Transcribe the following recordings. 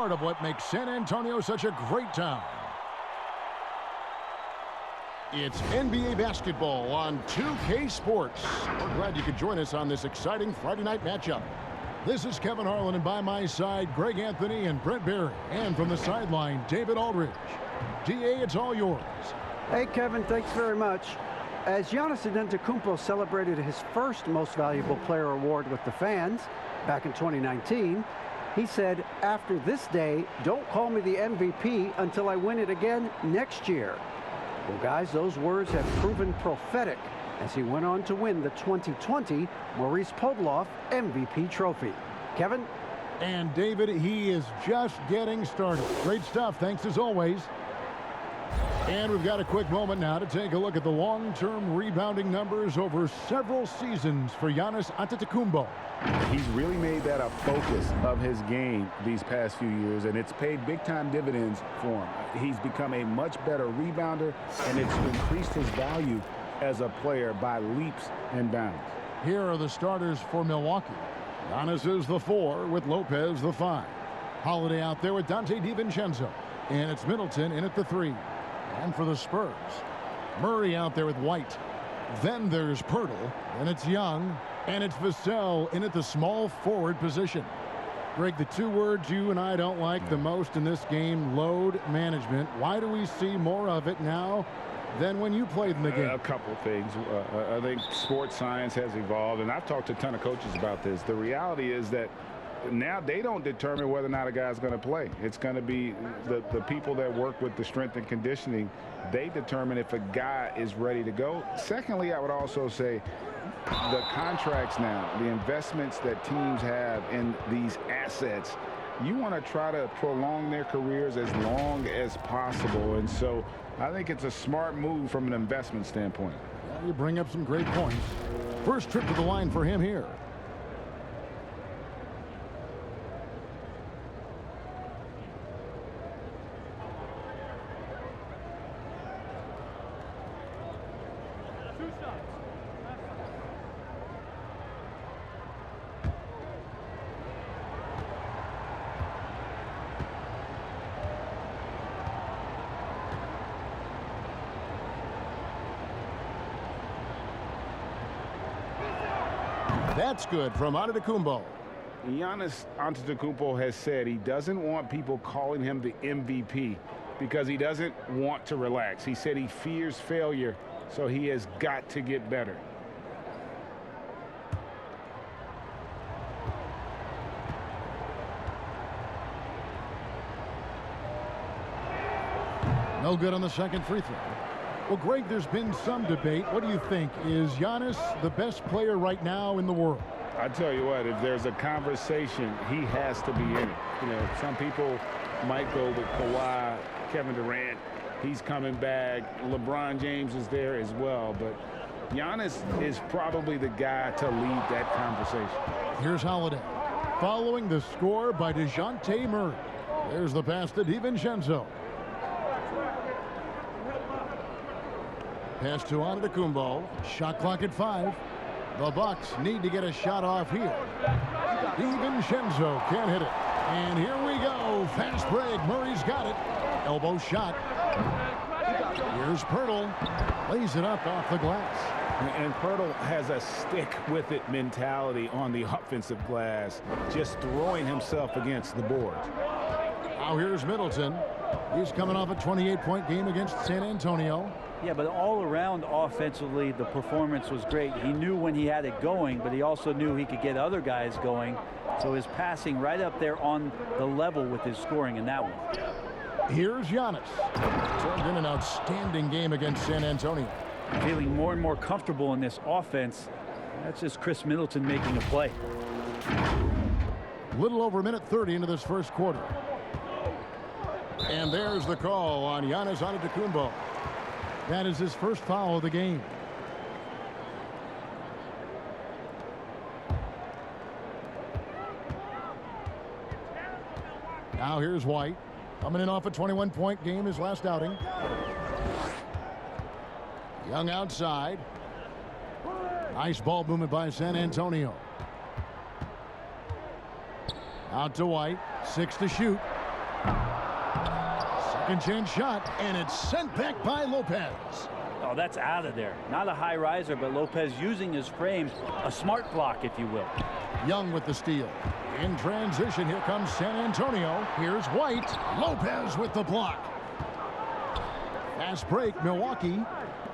part of what makes San Antonio such a great town. It's NBA basketball on 2K Sports. We're glad you could join us on this exciting Friday night matchup. This is Kevin Harlan, and by my side, Greg Anthony and Brent Barry. And from the sideline, David Aldridge. DA, it's all yours. Hey, Kevin, thanks very much. As Giannis Antetokounmpo celebrated his first Most Valuable Player award with the fans back in 2019, he said, "After this day, don't call me the MVP until I win it again next year." Well, guys, those words have proven prophetic as he went on to win the 2020 Maurice Podoloff MVP trophy. Kevin? And David, he is just getting started. Great stuff. Thanks as always. And we've got a quick moment now to take a look at the long-term rebounding numbers over several seasons for Giannis Antetokounmpo. He's really made that a focus of his game these past few years, and it's paid big-time dividends for him. He's become a much better rebounder, and it's increased his value as a player by leaps and bounds. Here are the starters for Milwaukee. Giannis is the 4 with Lopez the 5. Holiday out there with Dante DiVincenzo. And it's Middleton in at the 3. And for the Spurs, Murray out there with White. Then there's Pirtle, and it's Young, and it's Vassell in at the small forward position. Greg, the two words you and I don't like the most in this game, load management. Why do we see more of it now than when you played in the game? A couple of things. I think sports science has evolved, and I've talked to a ton of coaches about this. The reality is that now they don't determine whether or not a guy's going to play. It's going to be the people that work with the strength and conditioning. They determine if a guy is ready to go. Secondly, I would also say the contracts now, the investments that teams have in these assets, you want to try to prolong their careers as long as possible. And so I think it's a smart move from an investment standpoint. Well, you bring up some great points. First trip to the line for him here. That's good from Antetokounmpo. Giannis Antetokounmpo has said he doesn't want people calling him the MVP because he doesn't want to relax. He said he fears failure, so he has got to get better. No good on the second free throw. Well, Greg, there's been some debate. What do you think? Is Giannis the best player right now in the world? I tell you what, if there's a conversation, he has to be in it. You know, some people might go with Kawhi, Kevin Durant. He's coming back. LeBron James is there as well. But Giannis is probably the guy to lead that conversation. Here's Holiday. Following the score by DeJounte Murray. There's the pass to DiVincenzo. Pass to Antetokounmpo. Shot clock at 5. The Bucks need to get a shot off here. DiVincenzo can't hit it. And here we go. Fast break. Murray's got it. Elbow shot. Here's Pirtle. Lays it up off the glass. And Pirtle has a stick-with-it mentality on the offensive glass, just throwing himself against the boards. Now here's Middleton. He's coming off a 28-point game against San Antonio. Yeah, but all around offensively, the performance was great. He knew when he had it going, but he also knew he could get other guys going. So his passing right up there on the level with his scoring in that one. Here's Giannis. Turned in an outstanding game against San Antonio. Feeling more and more comfortable in this offense. That's just Chris Middleton making a play. Little over a minute 30 into this first quarter. And there's the call on Giannis Antetokounmpo. That is his first foul of the game. Now here's White. Coming in off a 21-point game, his last outing. Young outside. Nice ball movement by San Antonio. Out to White. 6 to shoot. Second chance shot, and it's sent back by Lopez. Oh, that's out of there. Not a high riser, but Lopez using his frame, a smart block, if you will. Young with the steal. In transition, here comes San Antonio. Here's White. Lopez with the block. Fast break, Milwaukee.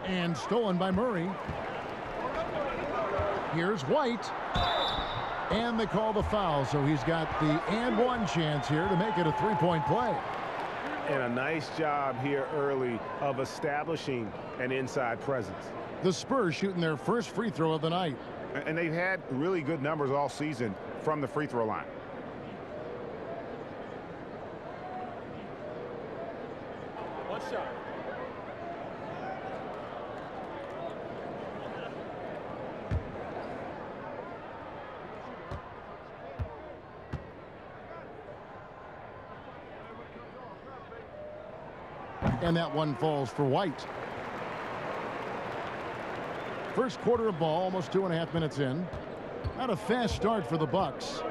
And stolen by Murray. Here's White. And they call the foul, so he's got the and one chance here to make it a three-point play. And a nice job here early of establishing an inside presence. The Spurs shooting their first free throw of the night. And they've had really good numbers all season from the free throw line. One shot. And that one falls for White. First quarter of ball, almost 2.5 minutes in. Not a fast start for the Bucks.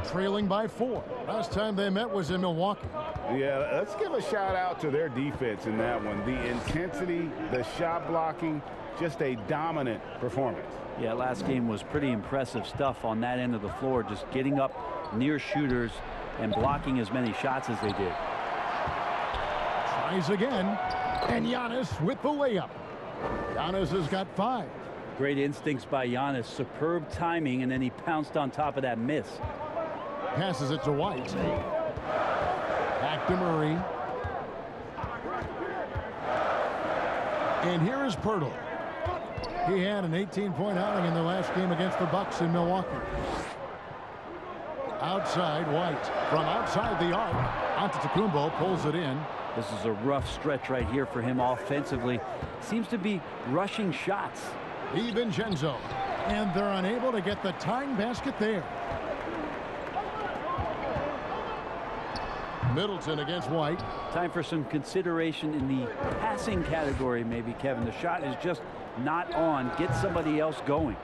Trailing by 4. Last time they met was in Milwaukee. Yeah, let's give a shout out to their defense in that one. The intensity, the shot blocking, just a dominant performance. Yeah, last game was pretty impressive stuff on that end of the floor, just getting up near shooters and blocking as many shots as they did. Tries again, and Giannis with the layup. Giannis has got 5. Great instincts by Giannis, superb timing, and then he pounced on top of that miss. Passes it to White. Back to Murray. And here is Pirtle. He had an 18-point outing in the last game against the Bucks in Milwaukee. Outside White. From outside the arc, AT&TCenter pulls it in. This is a rough stretch right here for him offensively. Seems to be rushing shots. DiVincenzo. And they're unable to get the tying basket there. Middleton against White. Time for some consideration in the passing category, maybe, Kevin. The shot is just not on. Get somebody else going.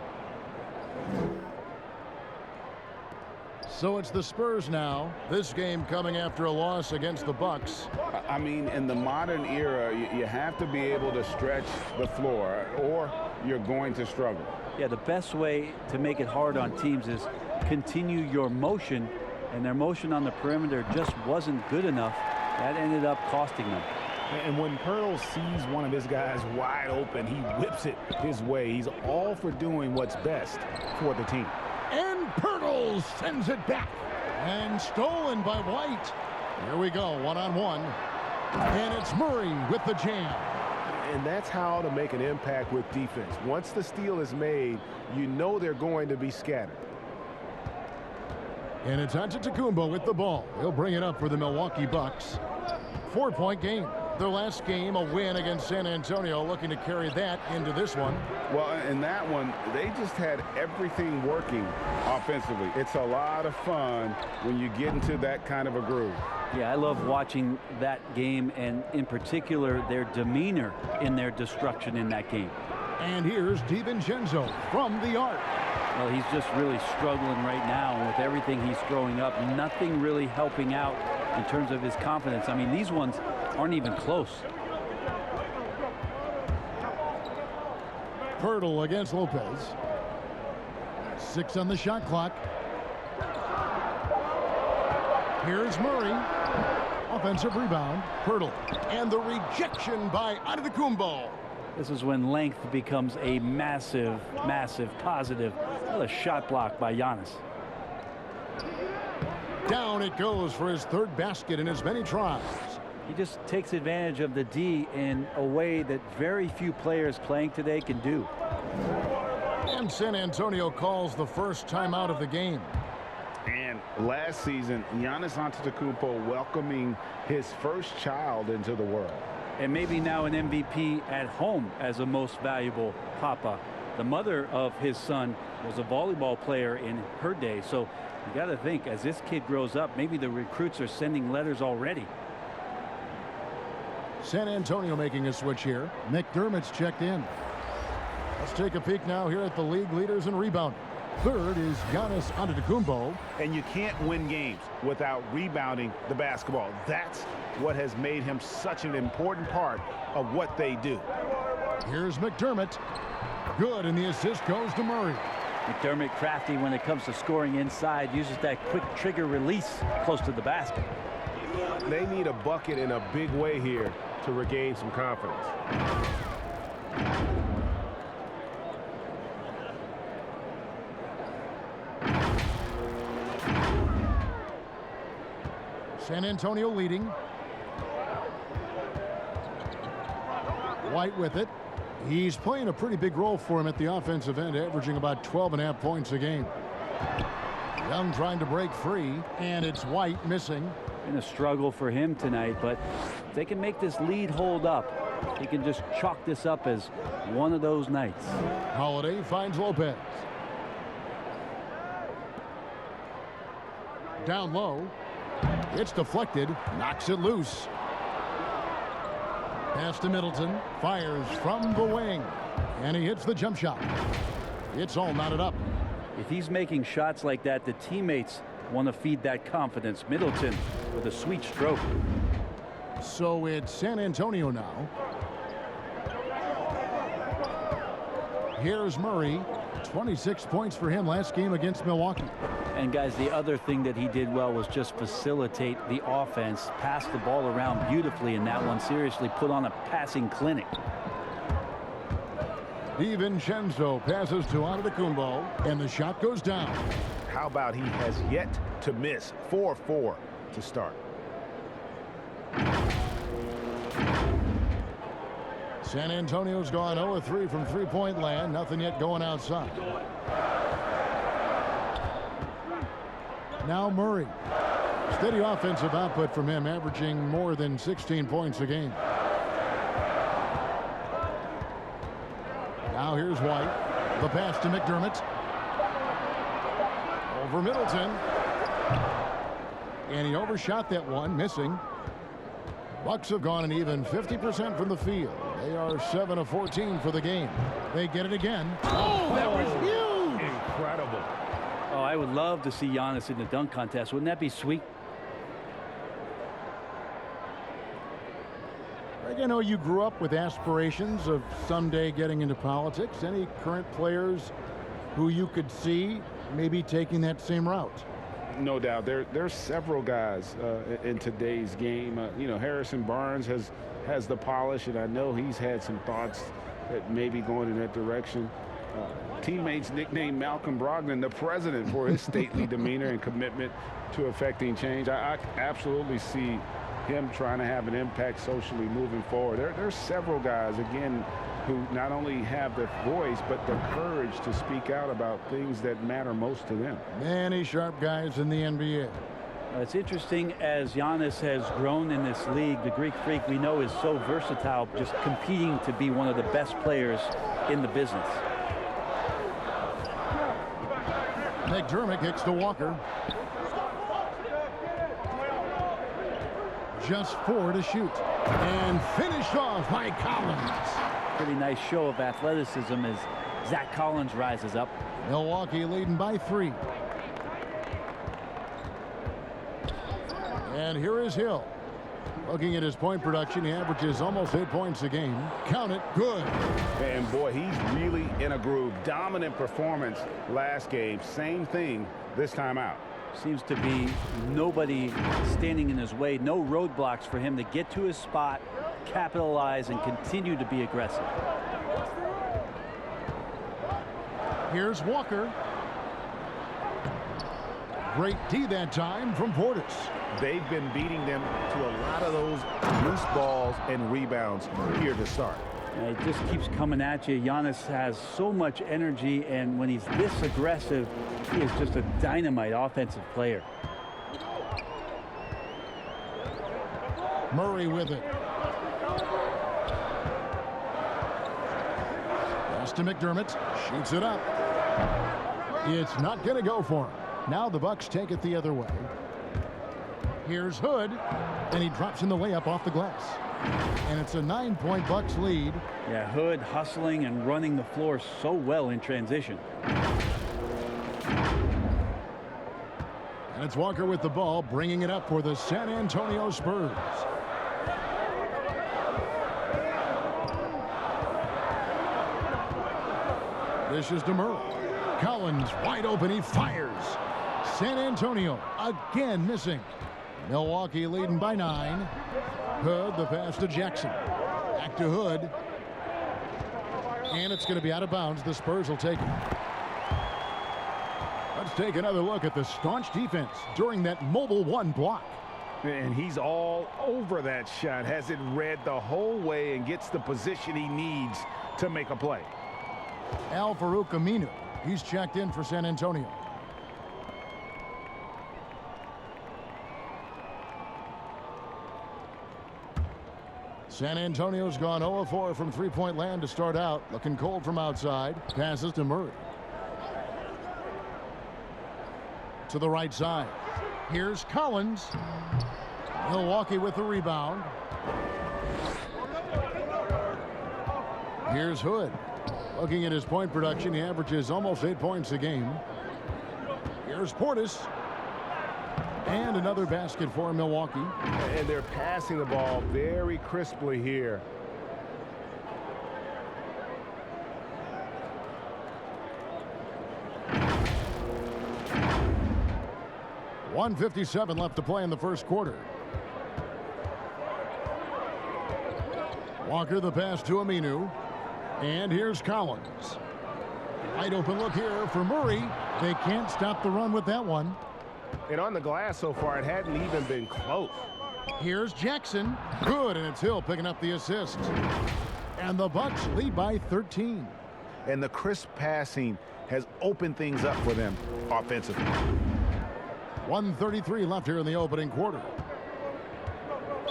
So it's the Spurs now. This game coming after a loss against the Bucks. I mean, in the modern era, you have to be able to stretch the floor or you're going to struggle. Yeah, the best way to make it hard on teams is continue your motion, and their motion on the perimeter just wasn't good enough. That ended up costing them. And when Pirtle sees one of his guys wide open, he whips it his way. He's all for doing what's best for the team. And Pirtle sends it back. And stolen by White. Here we go, one-on-one. And it's Murray with the jam. And that's how to make an impact with defense. Once the steal is made, you know they're going to be scattered. And it's AT&TCenter with the ball. He'll bring it up for the Milwaukee Bucks. 4-point game. Their last game, a win against San Antonio, looking to carry that into this one. Well, in that one, they just had everything working offensively. It's a lot of fun when you get into that kind of a groove. Yeah, I love watching that game, and in particular, their demeanor in their destruction in that game. And here's DiVincenzo from the arc. Well, he's just really struggling right now, and with everything he's throwing up, nothing really helping out in terms of his confidence. I mean, these ones aren't even close. Pirtle against Lopez. 6 on the shot clock. Here's Murray. Offensive rebound. Pirtle. And the rejection by AT&TCenter. This is when length becomes a massive, massive positive. What a shot block by Giannis. Down it goes for his 3rd basket in as many tries. He just takes advantage of the D in a way that very few players playing today can do. And San Antonio calls the first timeout of the game. And last season, Giannis AT&TCenter welcoming his first child into the world. And maybe now an MVP at home as a most valuable papa. The mother of his son was a volleyball player in her day. So you got to think, as this kid grows up, maybe the recruits are sending letters already. San Antonio making a switch here. McDermott's checked in. Let's take a peek now here at the league leaders in rebounding. Third is Giannis Antetokounmpo. And you can't win games without rebounding the basketball. That's what has made him such an important part of what they do. Here's McDermott. Good, and the assist goes to Murray. McDermott crafty when it comes to scoring inside, uses that quick trigger release close to the basket. They need a bucket in a big way here to regain some confidence. San Antonio leading. White with it. He's playing a pretty big role for him at the offensive end, averaging about 12.5 points a game. Young trying to break free, and it's White missing. Been a struggle for him tonight, but if they can make this lead hold up, he can just chalk this up as one of those nights. Holiday finds Lopez. Down low. It's deflected, knocks it loose. Pass to Middleton, fires from the wing, and he hits the jump shot. It's all knotted up. If he's making shots like that, the teammates want to feed that confidence. Middleton with a sweet stroke. So it's San Antonio now. Here's Murray. 26 points for him last game against Milwaukee. And guys, the other thing that he did well was just facilitate the offense, pass the ball around beautifully in that one. Seriously put on a passing clinic. DiVincenzo passes to Antetokounmpo, and the shot goes down. How about he has yet to miss? 4-4 to start. San Antonio's gone 0-3 from three-point land. Nothing yet going outside. Now Murray. Steady offensive output from him, averaging more than 16 points a game. Now here's White. The pass to McDermott. Over Middleton. And he overshot that one, missing. Bucks have gone an even 50% from the field. They are 7 of 14 for the game. They get it again. Oh, that was huge! Incredible. Oh, I would love to see Giannis in the dunk contest. Wouldn't that be sweet? Greg, I know you grew up with aspirations of someday getting into politics. Any current players who you could see maybe taking that same route? No doubt. There's several guys in today's game. You know, Harrison Barnes has the polish, and I know he's had some thoughts that maybe going in that direction. Teammates nicknamed Malcolm Brogdon the president for his stately demeanor and commitment to affecting change. I absolutely see him trying to have an impact socially moving forward. There's several guys, again, who not only have the voice but the courage to speak out about things that matter most to them. Many sharp guys in the NBA. It's interesting as Giannis has grown in this league. The Greek Freak we know is so versatile, just competing to be one of the best players in the business. McDermott kicks to Walker. Just 4 to shoot. And finished off by Collins. Pretty nice show of athleticism as Zach Collins rises up. Milwaukee leading by 3. And here is Hill. Looking at his point production, he averages almost 8 points a game. Count it, good. And boy, he's really in a groove. Dominant performance last game. Same thing this time out. Seems to be nobody standing in his way. No roadblocks for him to get to his spot, capitalize, and continue to be aggressive. Here's Walker. Great D that time from Portis. They've been beating them to a lot of those loose balls and rebounds here to start. It just keeps coming at you. Giannis has so much energy, and when he's this aggressive, he is just a dynamite offensive player. Murray with it. Pass to McDermott. Shoots it up. It's not going to go for him. Now the Bucks take it the other way. Here's Hood, and he drops in the layup off the glass. And it's a 9-point Bucks lead. Yeah, Hood hustling and running the floor so well in transition. And it's Walker with the ball, bringing it up for the San Antonio Spurs. This is to Murray. Collins wide open. He fires. San Antonio again missing. Milwaukee leading by 9. Hood, the pass to Jackson. Back to Hood. And it's going to be out of bounds. The Spurs will take it. Let's take another look at the staunch defense during that mobile 1 block. And he's all over that shot. Has it read the whole way and gets the position he needs to make a play. Al-Farouq Aminu. He's checked in for San Antonio. San Antonio's gone 0-4 from three-point land to start out. Looking cold from outside. Passes to Murray. To the right side. Here's Collins. Milwaukee with the rebound. Here's Hood. Looking at his point production, he averages almost 8 points a game. Here's Portis. And another basket for Milwaukee. And they're passing the ball very crisply here. .157 left to play in the first quarter. Walker the pass to Aminu. And here's Collins. Wide open look here for Murray. They can't stop the run with that one. And on the glass so far, it hadn't even been close. Here's Jackson. Good, and it's Hill picking up the assist. And the Bucks lead by 13. And the crisp passing has opened things up for them offensively. 1:33 left here in the opening quarter.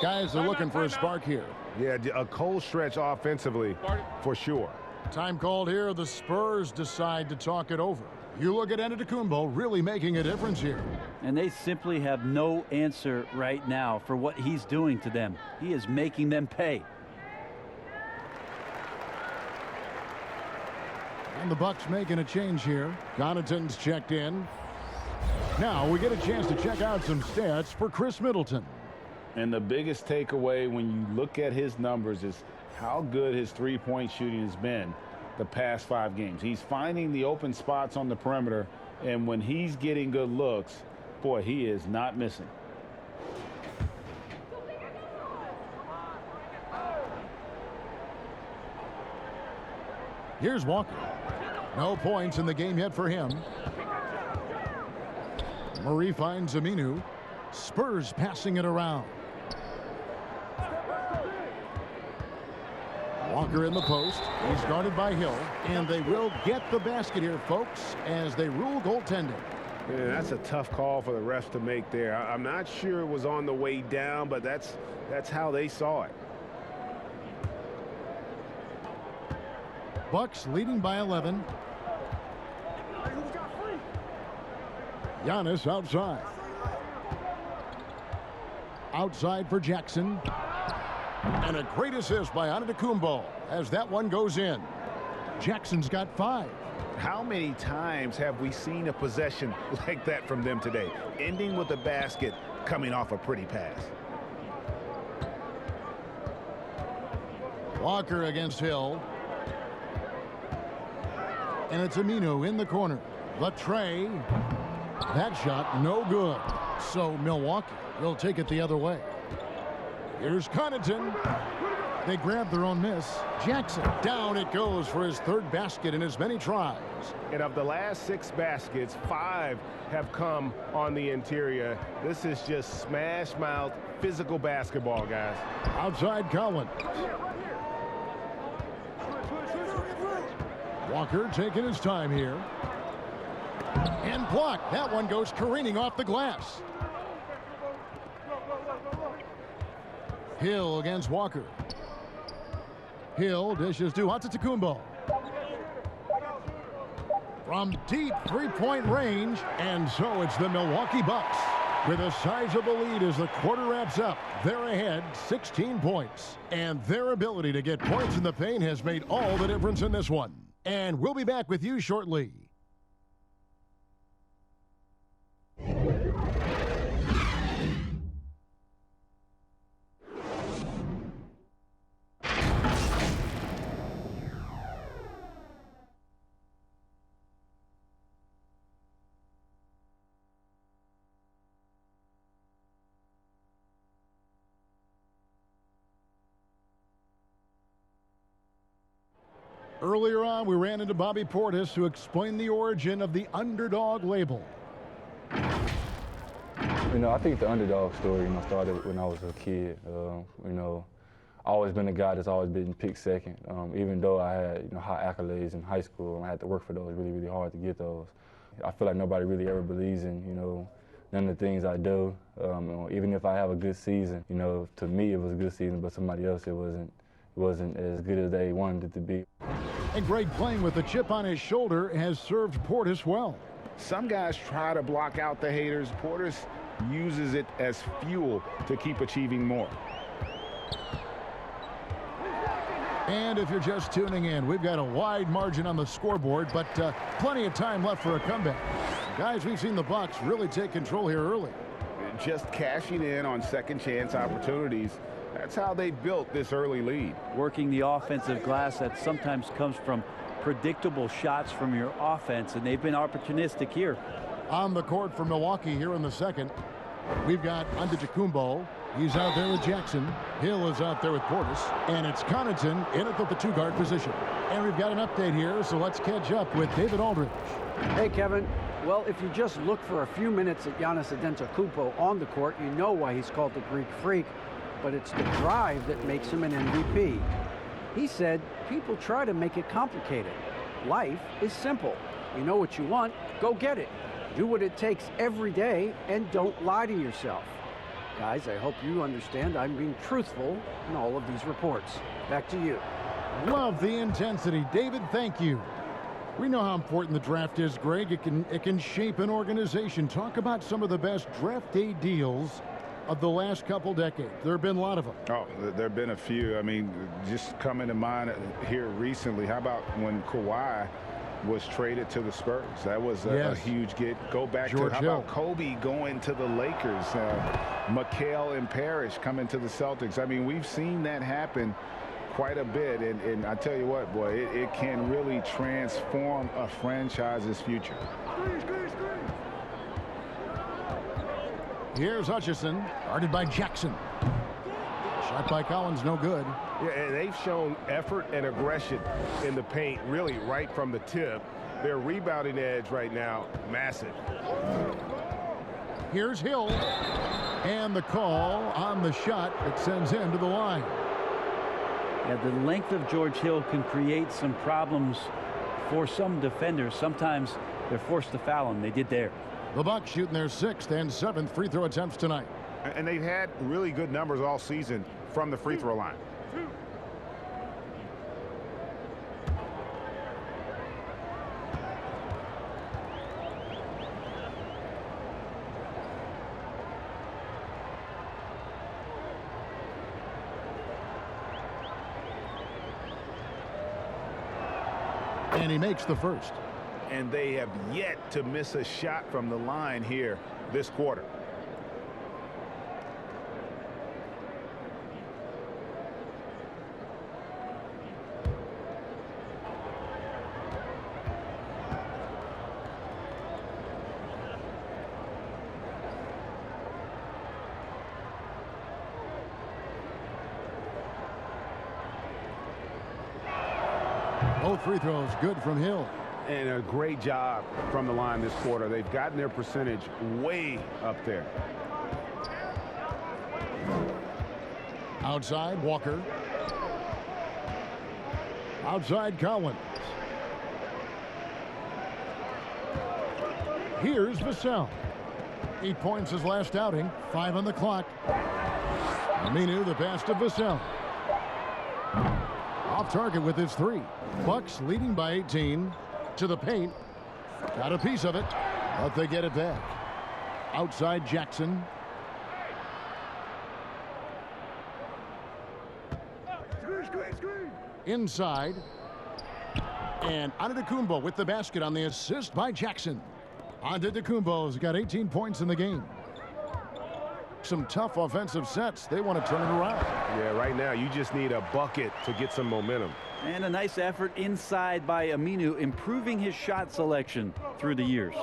Guys are looking for a spark here. Yeah, a cold stretch offensively for sure. Time called here. The Spurs decide to talk it over. You look at AT&TCenter really making a difference here. And they simply have no answer right now for what he's doing to them. He is making them pay. And the Bucks making a change here. Connaughton's checked in. Now we get a chance to check out some stats for Chris Middleton. And the biggest takeaway when you look at his numbers is how good his three-point shooting has been the past 5 games. He's finding the open spots on the perimeter, and when he's getting good looks, boy, he is not missing. Here's Walker. No points in the game yet for him. Murray finds Aminu. Spurs passing it around. Walker in the post. He's guarded by Hill. And they will get the basket here, folks, as they rule goaltending. Yeah, that's a tough call for the refs to make there. I'm not sure it was on the way down, but that's how they saw it. Bucks leading by 11. Giannis outside. Outside for Jackson. And a great assist by AT&TCenter as that one goes in. Jackson's got 5. How many times have we seen a possession like that from them today, ending with a basket coming off a pretty pass? Walker against Hill. And it's Aminu in the corner. The tray. That shot no good. So Milwaukee will take it the other way. Here's Connaughton. They grab their own miss. Jackson, down it goes for his 3rd basket in as many tries. And of the last 6 baskets, 5 have come on the interior. This is just smash mouth physical basketball, guys. Outside Collins. Walker taking his time here. And blocked. That one goes careening off the glass. Hill against Walker. Hill dishes to AT&TCenter. From deep three-point range, and so it's the Milwaukee Bucks with a sizable lead as the quarter wraps up. They're ahead 16 points, and their ability to get points in the paint has made all the difference in this one. And we'll be back with you shortly. Earlier on, we ran into Bobby Portis, who explained the origin of the underdog label. You know, I think the underdog story, started when I was a kid. I've always been a guy that's always been picked second. Even though I had, high accolades in high school, and I had to work for those really, really hard to get those. I feel like nobody really ever believes in, none of the things I do. Even if I have a good season, to me it was a good season, but somebody else it wasn't as good as they wanted it to be. And Greg, playing with a chip on his shoulder, has served Portis well. Some guys try to block out the haters. Portis uses it as fuel to keep achieving more. And if you're just tuning in, we've got a wide margin on the scoreboard, but plenty of time left for a comeback. Guys, we've seen the Bucks really take control here early. Just cashing in on second chance opportunities. That's how they built this early lead. Working the offensive glass that sometimes comes from predictable shots from your offense, and they've been opportunistic here. On the court for Milwaukee here in the second, we've got AT&TCenter. He's out there with Jackson. Hill is out there with Portis. And it's Connaughton in at the two-guard position. And we've got an update here, so let's catch up with David Aldridge. Hey, Kevin. Well, if you just look for a few minutes at Giannis AT&TCenter on the court, you know why he's called the Greek Freak. But it's the drive that makes him an MVP. He said people try to make it complicated. Life is simple. You know what you want, go get it. Do what it takes every day and don't lie to yourself. Guys, I hope you understand I'm being truthful in all of these reports. Back to you. Love the intensity. David, thank you. We know how important the draft is, Greg. It can shape an organization. Talk about some of the best draft day deals of the last couple decades. There have been a lot of them. Oh, there have been a few. I mean, just coming to mind here recently, how about when Kawhi was traded to the Spurs? That was a huge get. Go back George to how Hill. about Kobe going to the Lakers, McHale and Parrish coming to the Celtics. I mean, we've seen that happen quite a bit, and I tell you what, boy, it can really transform a franchise's future. Here's Hutchison, guarded by Jackson. Shot by Collins, no good. Yeah, and they've shown effort and aggression in the paint, really right from the tip. Their rebounding edge right now, massive. Here's Hill. And the call on the shot that sends him to the line. Yeah, the length of George Hill can create some problems for some defenders. Sometimes they're forced to foul him. They did there. The Bucks shooting their 6th and 7th free throw attempts tonight. And they've had really good numbers all season from the free throw line. And he makes the first. And they have yet to miss a shot from the line here this quarter. Both free throws good from Hill. And a great job from the line this quarter. They've gotten their percentage way up there. Outside, Walker. Outside, Collins. Here's Vassell. 8 points his last outing. 5 on the clock. Aminu, the pass to Vassell. Off target with his 3. Bucks leading by 18. To the paint. Got a piece of it, but they get it back. Outside, Jackson. Inside. And AT&TCenter with the basket on the assist by Jackson. AT&TCenter's got 18 points in the game. Some tough offensive sets. They want to turn it around. Yeah, right now you just need a bucket to get some momentum. And a nice effort inside by Aminu, improving his shot selection through the years.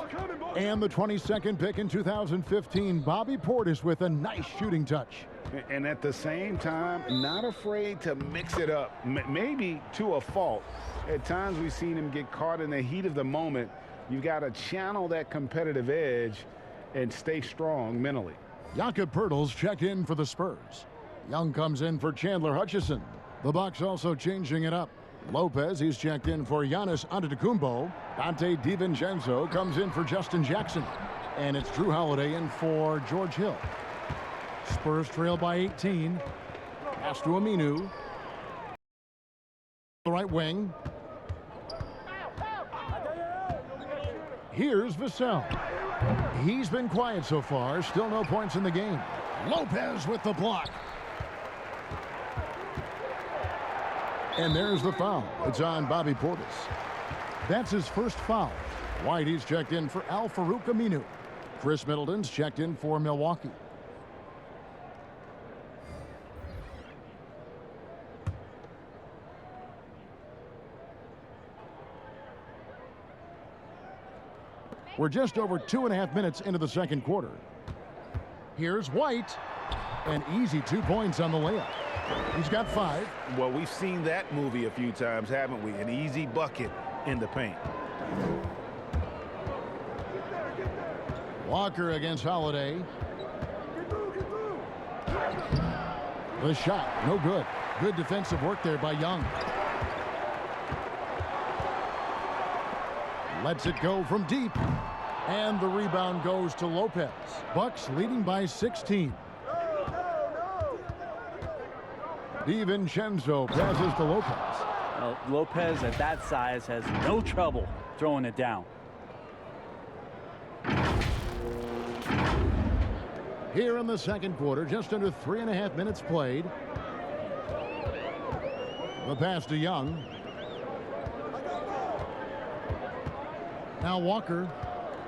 And the 22nd pick in 2015, Bobby Portis with a nice shooting touch. And at the same time, not afraid to mix it up, maybe to a fault. At times we've seen him get caught in the heat of the moment. You've got to channel that competitive edge and stay strong mentally. Jakob Poeltl's checked in for the Spurs. Young comes in for Chandler Hutchison. The Bucks also changing it up. Lopez, he's checked in for Giannis Antetokounmpo. Dante DiVincenzo comes in for Justin Jackson. And it's Drew Holiday in for George Hill. Spurs trail by 18. Pass to Aminu. The right wing. Here's Vassell. He's been quiet so far. Still no points in the game. Lopez with the block. And there's the foul. It's on Bobby Portis. That's his first foul. White, he's checked in for Al-Farouq Aminu. Chris Middleton's checked in for Milwaukee. We're just over 2.5 minutes into the second quarter. Here's White. An easy 2 points on the layup. He's got 5. Well, we've seen that movie a few times, haven't we? An easy bucket in the paint. Walker against Holiday. The shot, no good. Good defensive work there by Young. Lets it go from deep. And the rebound goes to Lopez. Bucks leading by 16. DiVincenzo passes to Lopez. Well, Lopez at that size has no trouble throwing it down. Here in the second quarter, just under 3.5 minutes played. The pass to Young. Now Walker.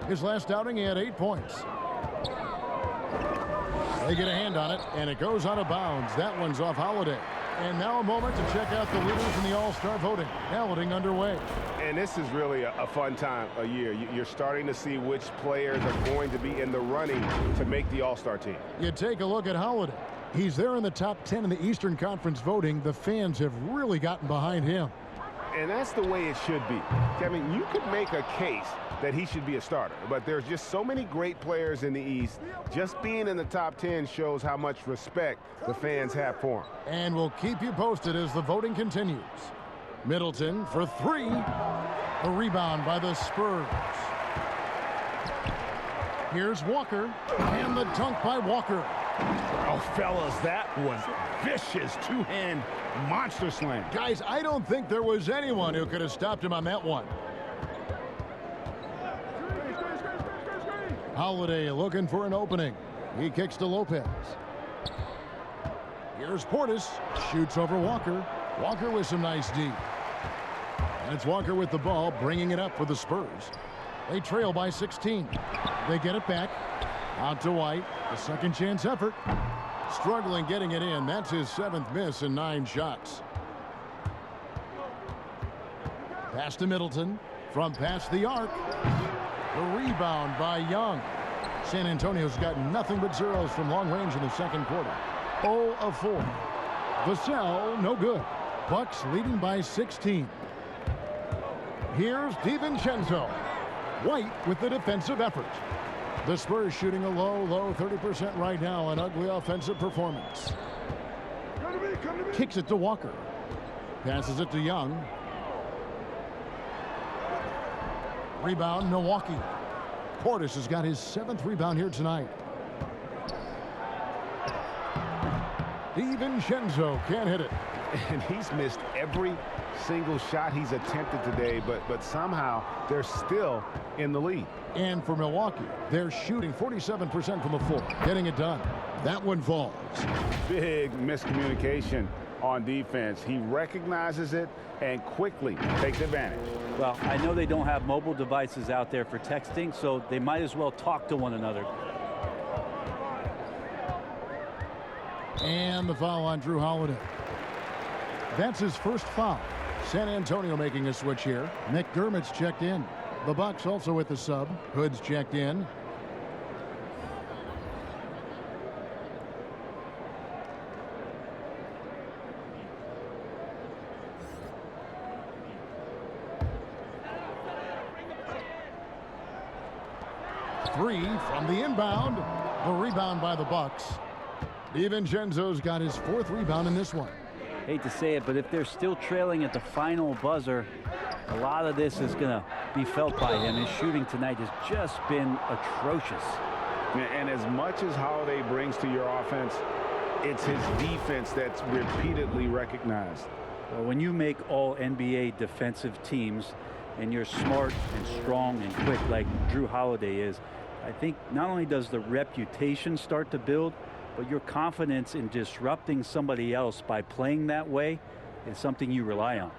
His last outing, he had 8 points. They get a hand on it, and it goes out of bounds. That one's off Holiday. And now a moment to check out the leaders in the All-Star voting. Balloting underway. And this is really a fun time of year. You're starting to see which players are going to be in the running to make the All-Star team. You take a look at Holiday. He's there in the top 10 in the Eastern Conference voting. The fans have really gotten behind him. And that's the way it should be. Kevin, you could make a case that he should be a starter, but there's just so many great players in the East. Just being in the top 10 shows how much respect the fans have for him. And we'll keep you posted as the voting continues. Middleton for 3. The rebound by the Spurs. Here's Walker, and the dunk by Walker. Oh, fellas, that was vicious two-hand monster slam. Guys, I don't think there was anyone who could have stopped him on that one. Holiday looking for an opening. He kicks to Lopez. Here's Portis. Shoots over Walker. Walker with some nice D. And it's Walker with the ball, bringing it up for the Spurs. They trail by 16. They get it back. Out to White. A second chance effort. Struggling getting it in. That's his 7th miss in 9 shots. Pass to Middleton. From past the arc. The rebound by Young. San Antonio's got nothing but zeros from long range in the second quarter. 0 of 4. Vassell, no good. Bucks leading by 16. Here's DiVincenzo. White with the defensive effort. The Spurs shooting a low 30% right now. An ugly offensive performance. Kicks it to Walker. Passes it to Young. Rebound, Milwaukee. Portis has got his 7th rebound here tonight. DiVincenzo can't hit it. And he's missed every single shot he's attempted today, but somehow they're still in the lead. And for Milwaukee, they're shooting 47% from the floor, getting it done. That one falls. Big miscommunication on defense. He recognizes it and quickly takes advantage. Well, I know they don't have mobile devices out there for texting, so they might as well talk to one another. And the foul on Drew Holiday. That's his first foul. San Antonio making a switch here. McDermott's checked in. The Bucks also with the sub. Hood's checked in. Three from the inbound. The rebound by the Bucks. DiVincenzo's got his 4th rebound in this one. Hate to say it, but if they're still trailing at the final buzzer, a lot of this is going to be felt by him. His shooting tonight has just been atrocious. And as much as Holiday brings to your offense, it's his defense that's repeatedly recognized. Well, when you make all NBA defensive teams and you're smart and strong and quick like Drew Holiday is, I think not only does the reputation start to build, but your confidence in disrupting somebody else by playing that way is something you rely on.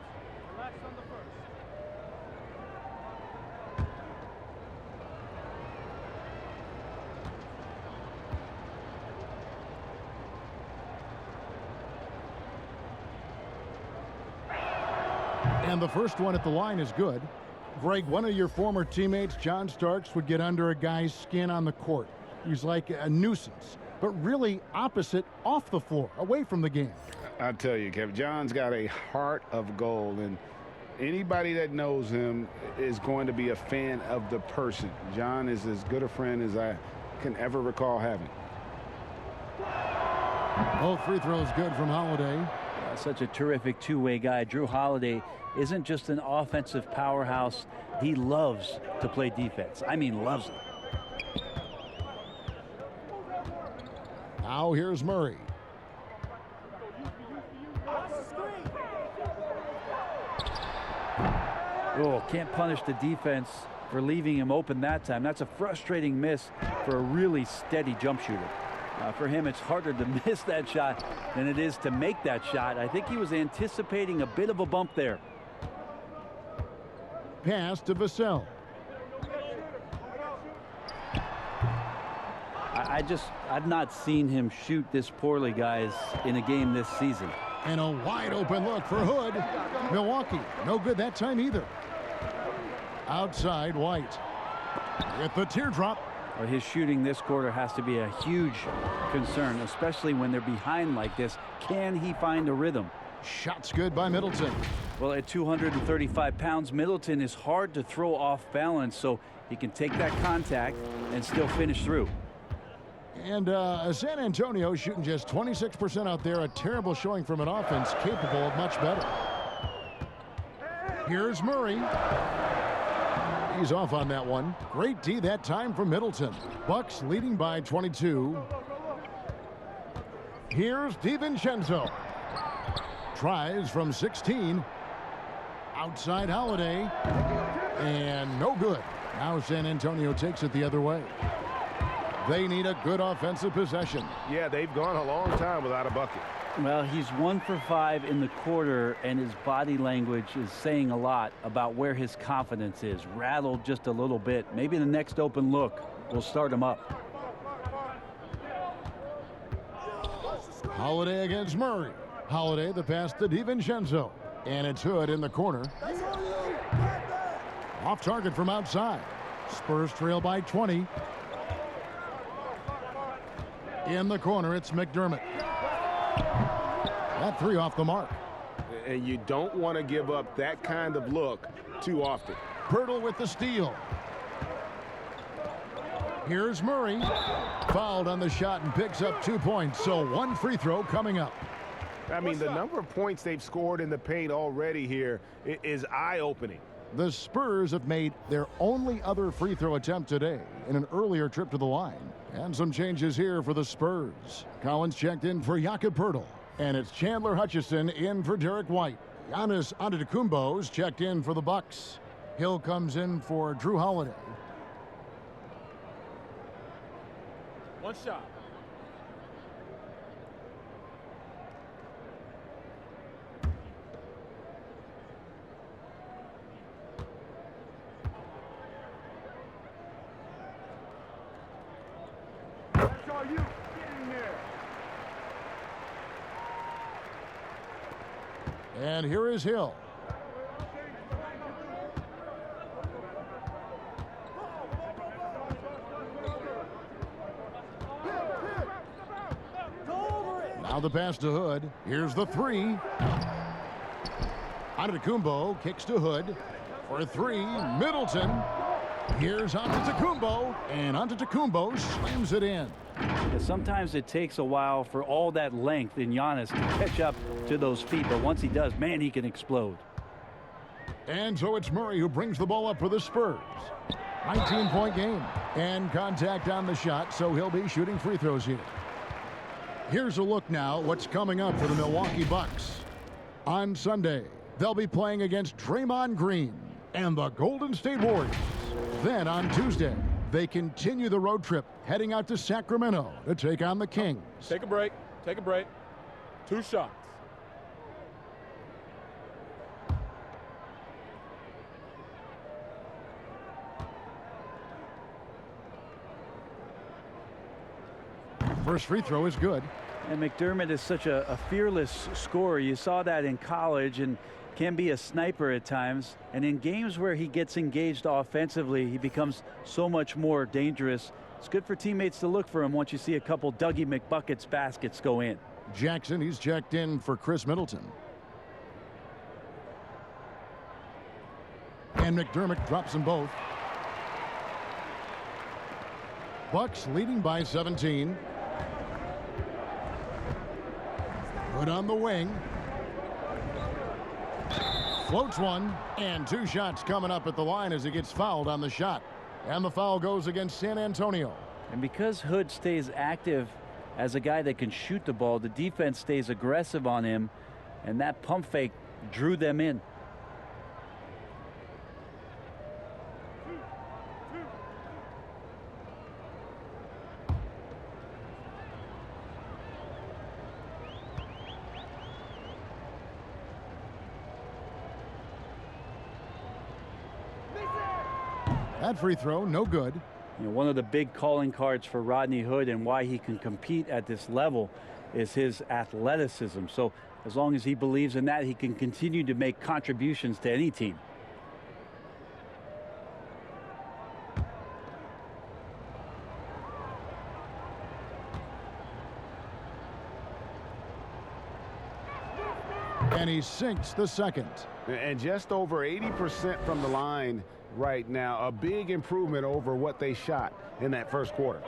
And the first one at the line is good. Greg, one of your former teammates, John Starks, would get under a guy's skin on the court. He's like a nuisance, but really opposite off the floor, away from the game. I tell you, Kevin, John's got a heart of gold, and anybody that knows him is going to be a fan of the person. John is as good a friend as I can ever recall having. Both free throws good from Holiday. Such a terrific two-way guy. Drew Holiday isn't just an offensive powerhouse. He loves to play defense. I mean, loves it. Now here's Murray. Oh, can't punish the defense for leaving him open that time. That's a frustrating miss for a really steady jump shooter. For him, it's harder to miss that shot than it is to make that shot. I think he was anticipating a bit of a bump there. Pass to Vassell. I've not seen him shoot this poorly, guys, in a game this season. And a wide open look for Hood. Milwaukee, no good that time either. Outside, White. With the teardrop. Well, his shooting this quarter has to be a huge concern, especially when they're behind like this. Can he find a rhythm? Shots good by Middleton. Well, at 235 pounds, Middleton is hard to throw off balance, so he can take that contact and still finish through. And San Antonio shooting just 26% out there. A terrible showing from an offense capable of much better. Here's Murray. He's off on that one. Great D that time from Middleton. Bucks leading by 22. Here's DiVincenzo. Tries from 16. Outside Holiday. And no good. Now San Antonio takes it the other way. They need a good offensive possession. Yeah, they've gone a long time without a bucket. Well, he's 1 for 5 in the quarter, and his body language is saying a lot about where his confidence is. Rattled just a little bit. Maybe the next open look will start him up. Holiday against Murray. Holiday the pass to DiVincenzo. And it's Hood in the corner. Off target from outside. Spurs trail by 20. In the corner, it's McDermott. That three off the mark. And you don't want to give up that kind of look too often. Pirtle with the steal. Here's Murray. Fouled on the shot and picks up 2 points. So one free throw coming up. I mean, the number of points they've scored in the paint already here is eye-opening. The Spurs have made their only other free throw attempt today in an earlier trip to the line. And some changes here for the Spurs. Collins checked in for Jakob Pirtle. And it's Chandler Hutchison in for Derek White. Giannis Antetokounmpo's checked in for the Bucks. Hill comes in for Drew Holiday. One shot. And here is Hill. Now the pass to Hood. Here's the three. Antetokounmpo kicks to Hood for three. Middleton. Here's Antetokounmpo, and Antetokounmpo slams it in. Yeah, sometimes it takes a while for all that length in Giannis to catch up to those feet, but once he does, man, he can explode. And so it's Murray who brings the ball up for the Spurs. 19-point game. And contact on the shot, so he'll be shooting free throws here. Here's a look now what's coming up for the Milwaukee Bucks. On Sunday, they'll be playing against Draymond Green and the Golden State Warriors. Then on Tuesday, they continue the road trip, heading out to Sacramento to take on the Kings. Take a break. Take a break. 2 shots. First free throw is good. And McDermott is such a fearless scorer. You saw that in college and can be a sniper at times. And in games where he gets engaged offensively, he becomes so much more dangerous. It's good for teammates to look for him once you see a couple Dougie McBuckets baskets go in. Jackson, he's checked in for Chris Middleton. And McDermott drops them both. Bucks leading by 17. Good on the wing. Floats one, and 2 shots coming up at the line as he gets fouled on the shot. And the foul goes against San Antonio. And because Hood stays active as a guy that can shoot the ball, the defense stays aggressive on him, and that pump fake drew them in. That free throw, no good. You know, one of the big calling cards for Rodney Hood and why he can compete at this level is his athleticism. So as long as he believes in that, he can continue to make contributions to any team. And he sinks the second. And just over 80% from the line right now. A big improvement over what they shot in that first quarter.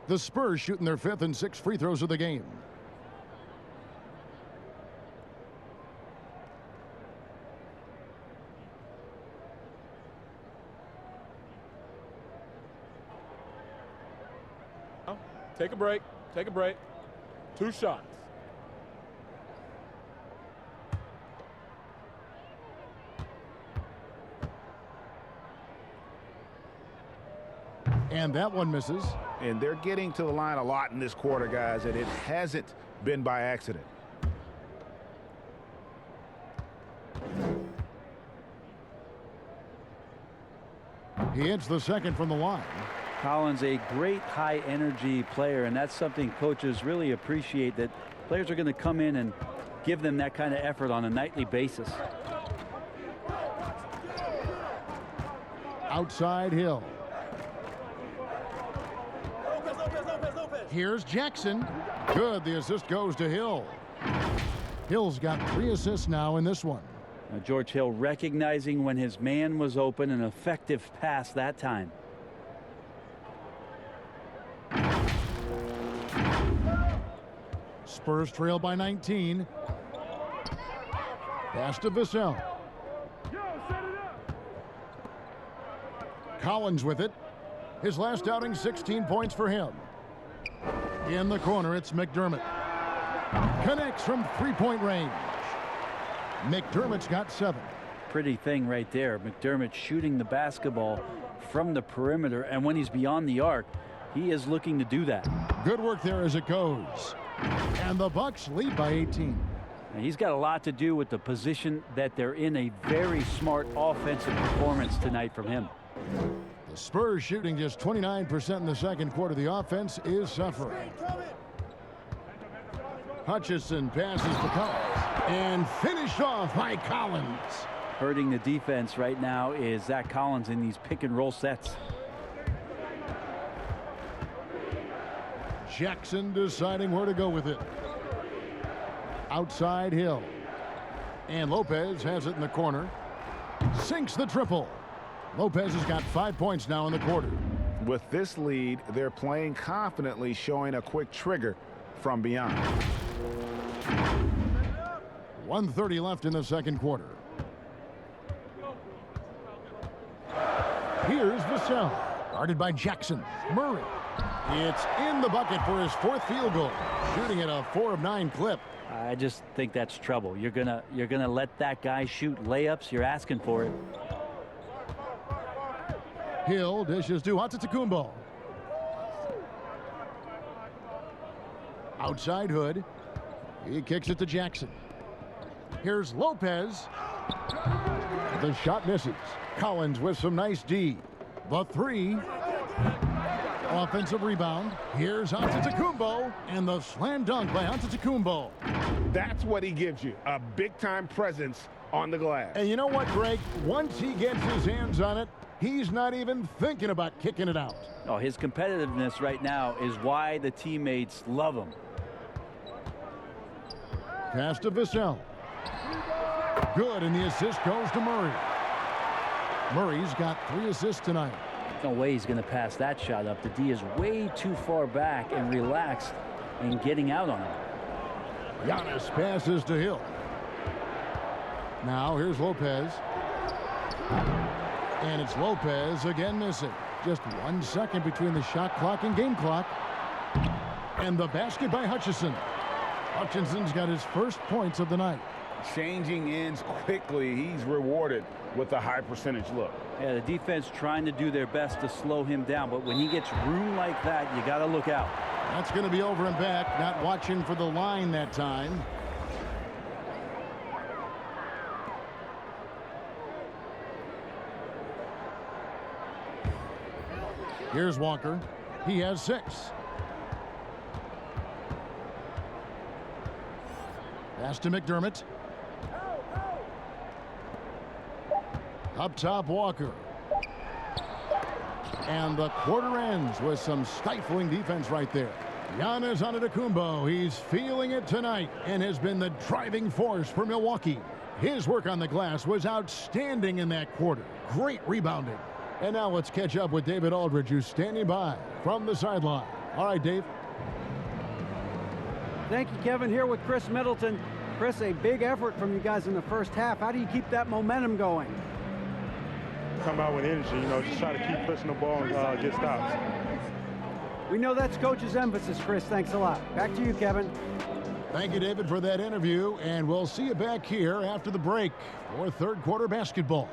The Spurs shooting their 5th and 6th free throws of the game. Take a break. Take a break. 2 shots. And that one misses. And they're getting to the line a lot in this quarter, guys, and it hasn't been by accident. He hits the second from the line. Collins, a great high energy player, and that's something coaches really appreciate, that players are going to come in and give them that kind of effort on a nightly basis. Outside Hill. Here's Jackson. Good. The assist goes to Hill. Hill's got 3 assists now in this one. Now George Hill recognizing when his man was open, an effective pass that time. Spurs trail by 19. Pass to Vassell. Collins with it. His last outing, 16 points for him. In the corner, it's McDermott. Connects from 3-point range. McDermott's got 7. Pretty thing right there. McDermott shooting the basketball from the perimeter, and when he's beyond the arc, he is looking to do that. Good work there as it goes. And the Bucks lead by 18. And he's got a lot to do with the position that they're in. A very smart offensive performance tonight from him. The Spurs shooting just 29% in the second quarter. The offense is suffering. Hutchison passes to Collins and finished off by Collins. Hurting the defense right now is Zach Collins in these pick and roll sets. Jackson deciding where to go with it. Outside Hill. And Lopez has it in the corner. Sinks the triple. Lopez has got 5 points now in the quarter. With this lead, they're playing confidently, showing a quick trigger from beyond. 1:30 left in the second quarter. Here's Vassell, guarded by Jackson. Murray. It's in the bucket for his 4th field goal, shooting at a 4 of 9 clip. I just think that's trouble. You're gonna let that guy shoot layups. You're asking for it. Hill dishes to AT&TCenter. Outside Hood. He kicks it to Jackson. Here's Lopez. The shot misses. Collins with some nice D. The 3. Offensive rebound. Here's AT&TCenter. And the slam dunk by AT&TCenter. That's what he gives you, a big-time presence on the glass. And you know what, Greg? Once he gets his hands on it, he's not even thinking about kicking it out. Oh, his competitiveness right now is why the teammates love him. Pass to Vassell. Good, and the assist goes to Murray. Murray's got 3 assists tonight. No way he's going to pass that shot up. The D is way too far back and relaxed in getting out on him. Giannis passes to Hill. Now here's Lopez. And it's Lopez again missing. Just 1 second between the shot clock and game clock. And the basket by Hutchison. Hutchison's got his first points of the night. Changing ends quickly. He's rewarded with a high percentage look. Yeah, the defense trying to do their best to slow him down, but when he gets room like that, you got to look out. That's going to be over and back. Not watching for the line that time. Here's Walker. He has 6. Pass to McDermott. Up top, Walker. And the quarter ends with some stifling defense right there. Giannis AT&TCenter. He's feeling it tonight and has been the driving force for Milwaukee. His work on the glass was outstanding in that quarter. Great rebounding. And now let's catch up with David Aldridge, who's standing by from the sideline. All right, Dave. Thank you, Kevin. Here with Chris Middleton. Chris, a big effort from you guys in the first half. How do you keep that momentum going? Come out with energy, just try to keep pushing the ball and get stops. We know that's coach's emphasis, Chris. Thanks a lot. Back to you, Kevin. Thank you, David, for that interview, and we'll see you back here after the break for third quarter basketball.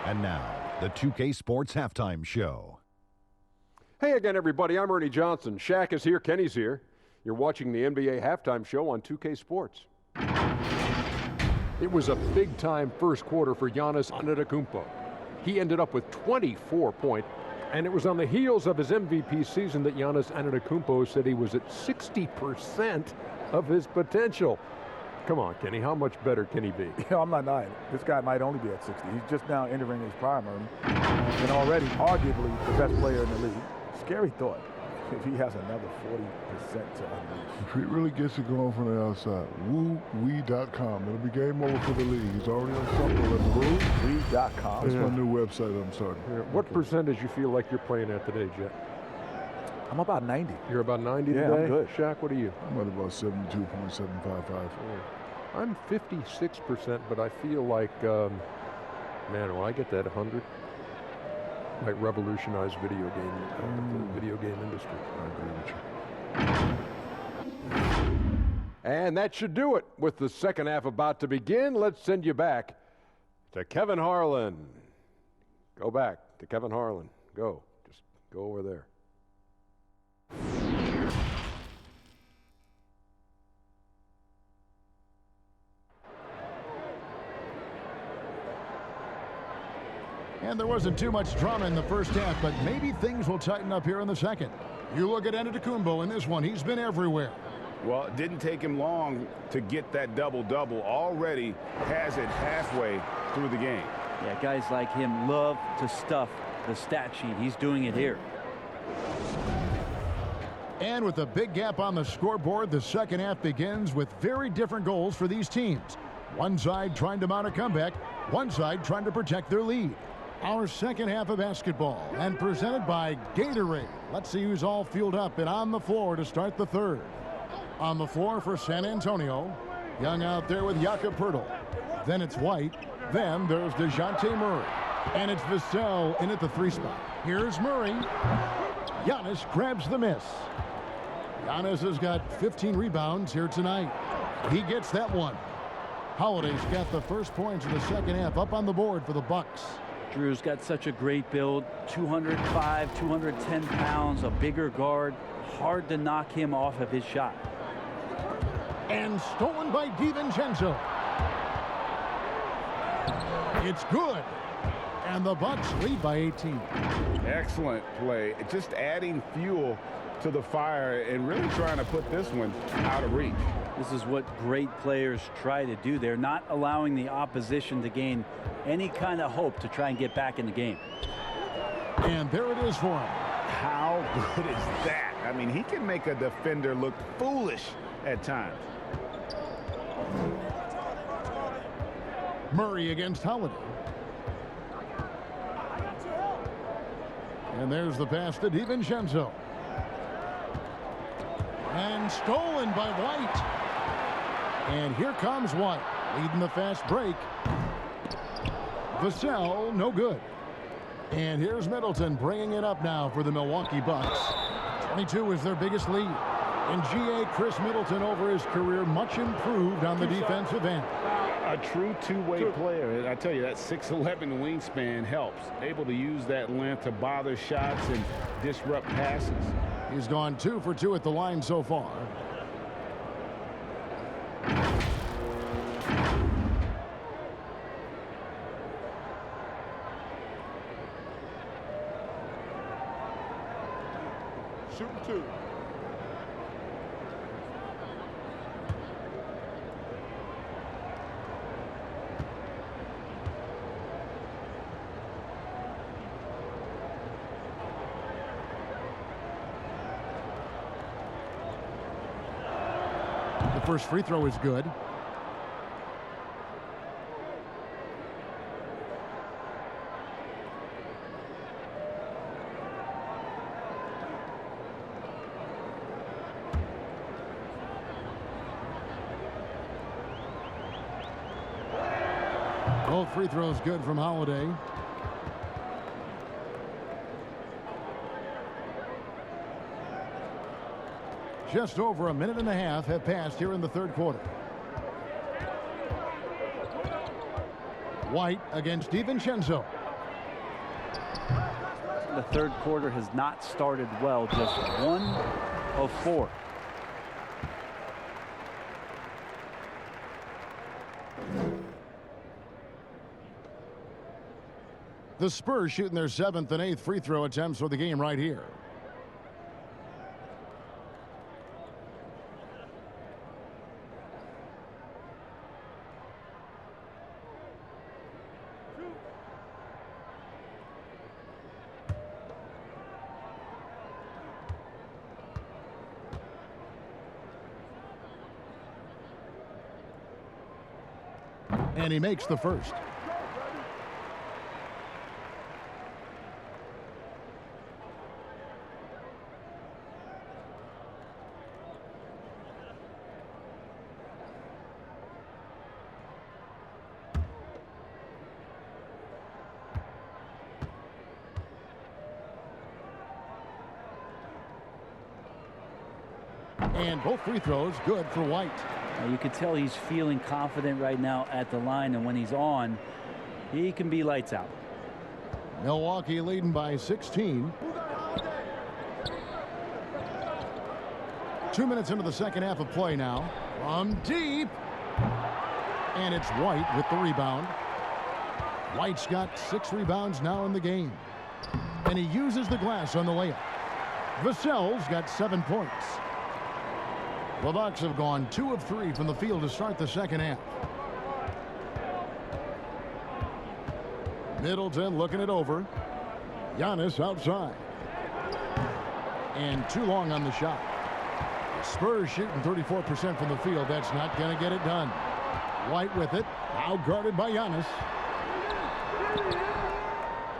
And now, the 2K Sports Halftime Show. Hey again, everybody. I'm Ernie Johnson. Shaq is here. Kenny's here. You're watching the NBA Halftime Show on 2K Sports. It was a big-time first quarter for Giannis AT&TCenter. He ended up with 24 points, and it was on the heels of his MVP season that Giannis AT&TCenter said he was at 60% of his potential. Come on, Kenny, how much better can he be? Yeah, I'm not denying it. This guy might only be at 60. He's just now entering his prime, and already arguably the best player in the league. Scary thought. If he has another 40% to unleash. If he really gets it going from the outside, WooWee.com. It'll be game over for the league. He's already on supplement. WooWee.com. That's my new website I'm starting. Yeah. What percentage you feel like you're playing at today, Jet? I'm about 90. You're about 90 yeah, today? I'm good. Shaq, what are you? I'm at about 72.755. I'm 56%, but I feel like, man, when I get that 100, might revolutionize the video game industry. I agree with you. And that should do it. With the second half about to begin, let's send you back to Kevin Harlan. Go back to Kevin Harlan. Go. Just go over there. And there wasn't too much drama in the first half, but maybe things will tighten up here in the second. You look at AT&TCenter in this one. He's been everywhere. Well, it didn't take him long to get that double-double. Already has it halfway through the game. Yeah, guys like him love to stuff the stat sheet. He's doing it here. And with a big gap on the scoreboard, the second half begins with very different goals for these teams. One side trying to mount a comeback, one side trying to protect their lead. Our second half of basketball, and presented by Gatorade. Let's see who's all fueled up and on the floor to start the third. On the floor for San Antonio, Young out there with Jakob Poeltl. Then it's White. Then there's DeJounte Murray. And it's Vassell in at the 3 spot. Here's Murray. Giannis grabs the miss. Giannis has got 15 rebounds here tonight. He gets that one. Holiday's got the first points of the second half up on the board for the Bucks. Drew's got such a great build, 205, 210 pounds, a bigger guard. Hard to knock him off of his shot. And stolen by DiVincenzo. It's good. And the Bucks lead by 18. Excellent play. Just adding fuel to the fire and really trying to put this one out of reach. This is what great players try to do. They're not allowing the opposition to gain any kind of hope to try and get back in the game. And there it is for him. How good is that? I mean, he can make a defender look foolish at times. Murray against Holiday. And there's the pass to DiVincenzo. And stolen by White. And here comes White, leading the fast break. Vassell, no good. And here's Middleton bringing it up now for the Milwaukee Bucks. 22 is their biggest lead. And G.A. Chris Middleton over his career much improved on the defensive end. A true two-way player. And I tell you, that 6'11" wingspan helps. Able to use that length to bother shots and disrupt passes. He's gone 2 for 2 at the line so far. Shooting 2. The first free throw is good. Both free throws good from Holiday. Just over a minute and a half have passed here in the third quarter. White against DiVincenzo. The third quarter has not started well, just 1 of 4. The Spurs shooting their 7th and 8th free throw attempts for the game right here. And he makes the first. And both free throws good for White. You can tell he's feeling confident right now at the line, and when he's on, he can be lights out. Milwaukee leading by 16. 2 minutes into the second half of play now. From deep. And it's White with the rebound. White's got 6 rebounds now in the game. And he uses the glass on the layup. Vassell's got 7 points. The Bucks have gone 2 of 3 from the field to start the second half. Middleton looking it over. Giannis outside. And too long on the shot. The Spurs shooting 34% from the field. That's not going to get it done. White with it. Now guarded by Giannis.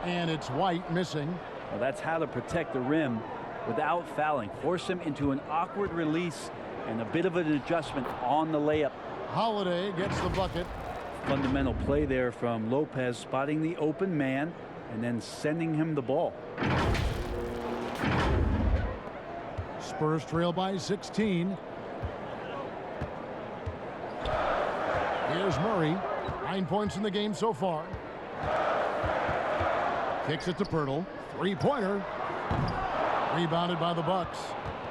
And it's White missing. Well, that's how to protect the rim without fouling. Force him into an awkward release and a bit of an adjustment on the layup. Holiday gets the bucket. Fundamental play there from Lopez, spotting the open man and then sending him the ball. Spurs trail by 16. Here's Murray. 9 points in the game so far. Kicks it to Pirtle. 3-pointer. Rebounded by the Bucks.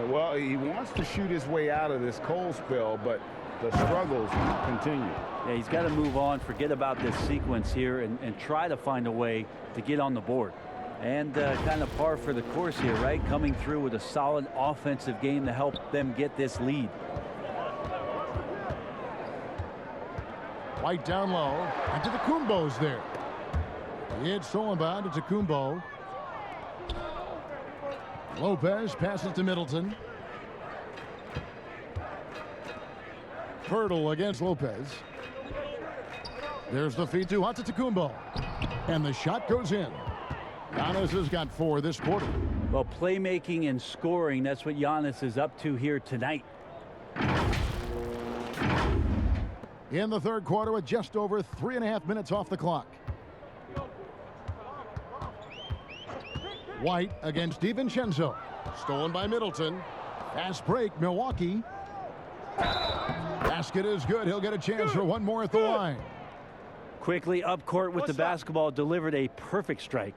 Well, he wants to shoot his way out of this cold spell, but the struggles continue. Yeah, he's got to move on, forget about this sequence here, and try to find a way to get on the board. And kind of par for the course here, right? Coming through with a solid offensive game to help them get this lead. White down low. And Antetokounmpo's there. It's stolen by Antetokounmpo. Lopez passes to Middleton. Pirtle against Lopez. There's the feed to Antetokounmpo. And the shot goes in. Giannis has got 4 this quarter. Well, playmaking and scoring, that's what Giannis is up to here tonight. In the third quarter with just over 3.5 minutes off the clock. White against DiVincenzo. Stolen by Middleton. Fast break, Milwaukee. Basket is good. He'll get a chance for one more at the line. Quickly up court with the basketball, delivered a perfect strike.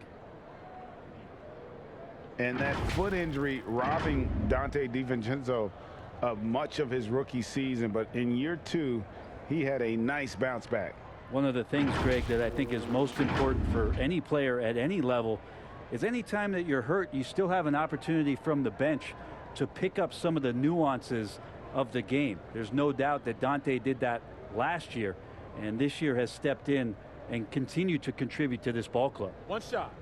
And that foot injury robbing Dante DiVincenzo of much of his rookie season. But in year 2, he had a nice bounce back. One of the things, Greg, that I think is most important for any player at any level is any time that you're hurt, you still have an opportunity from the bench to pick up some of the nuances of the game. There's no doubt that Dante did that last year, and this year has stepped in and continued to contribute to this ball club. One shot.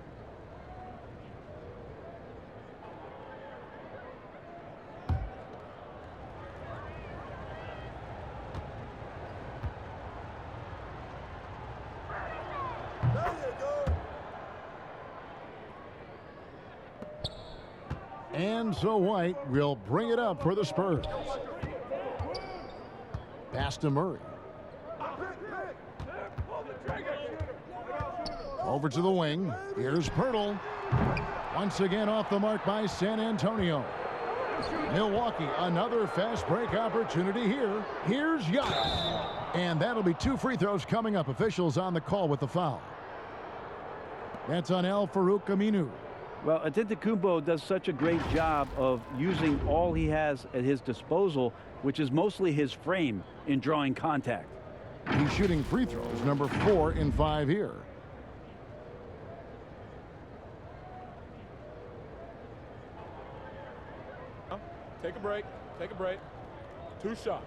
And so White will bring it up for the Spurs. Pass to Murray. Over to the wing. Here's Pirtle. Once again off the mark by San Antonio. Milwaukee, another fast break opportunity here. Here's Giannis. And that'll be 2 free throws coming up. Officials on the call with the foul. That's on Al-Farouq Aminu. Well, Antetokounmpo does such a great job of using all he has at his disposal, which is mostly his frame in drawing contact. He's shooting free throws, number 4 in 5 here. Take a break. Take a break. 2 shots.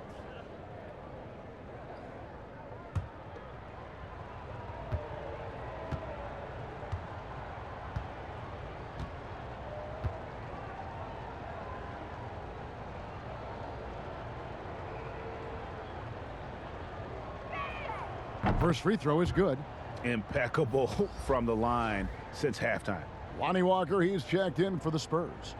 First free throw is good. Impeccable from the line since halftime. Lonnie Walker, he's checked in for the Spurs.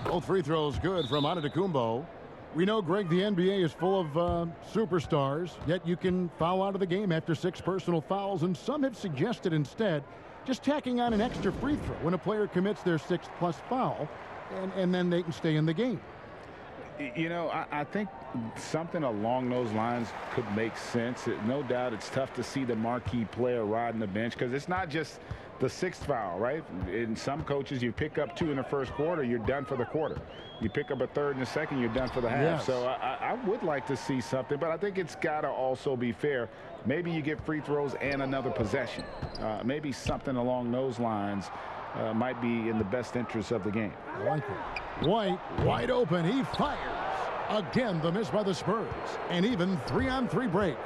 Both free throws good from Antetokounmpo. We know, Greg, the NBA is full of superstars, yet you can foul out of the game after 6 personal fouls, and some have suggested instead just tacking on an extra free throw when a player commits their 6th+ foul, and then they can stay in the game. You know, I think something along those lines could make sense. No doubt it's tough to see the marquee player riding the bench because it's not just the 6th foul, right? In some coaches, you pick up 2 in the first quarter, you're done for the quarter. You pick up a 3rd in the second, you're done for the half. Yes. So I would like to see something, but I think it's got to also be fair. Maybe you get free throws and another possession. Maybe something along those lines might be in the best interest of the game. I like it. White, wide open. He fires. Again, the miss by the Spurs. An even 3-on-3 break.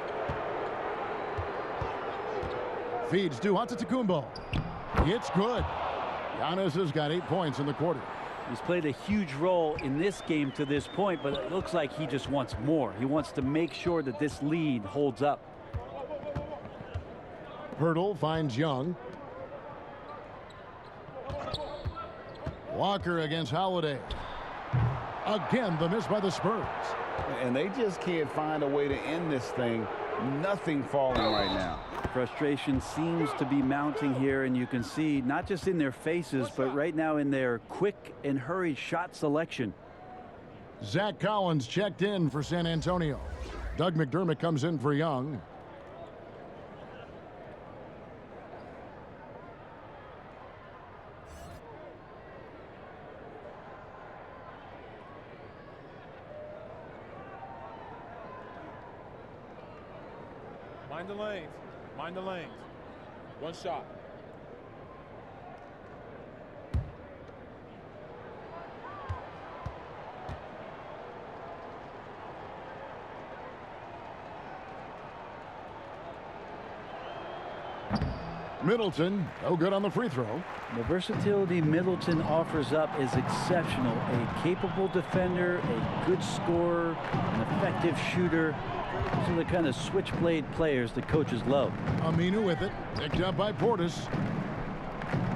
Feeds to AT&TCenter. It's good. Giannis has got 8 points in the quarter. He's played a huge role in this game to this point, but it looks like he just wants more. He wants to make sure that this lead holds up. Hurdle finds Young. Walker against Holiday. Again, the miss by the Spurs. And they just can't find a way to end this thing. Nothing falling right now. Frustration seems to be mounting here, and you can see not just in their faces, but right now in their quick and hurried shot selection. Zach Collins checked in for San Antonio. Doug McDermott comes in for Young. Mind the lanes. Mind the lanes. One shot. Middleton, no good on the free throw. The versatility Middleton offers up is exceptional. A capable defender, a good scorer, an effective shooter. Those are the kind of switchblade players that coaches love. Aminu with it, picked up by Portis.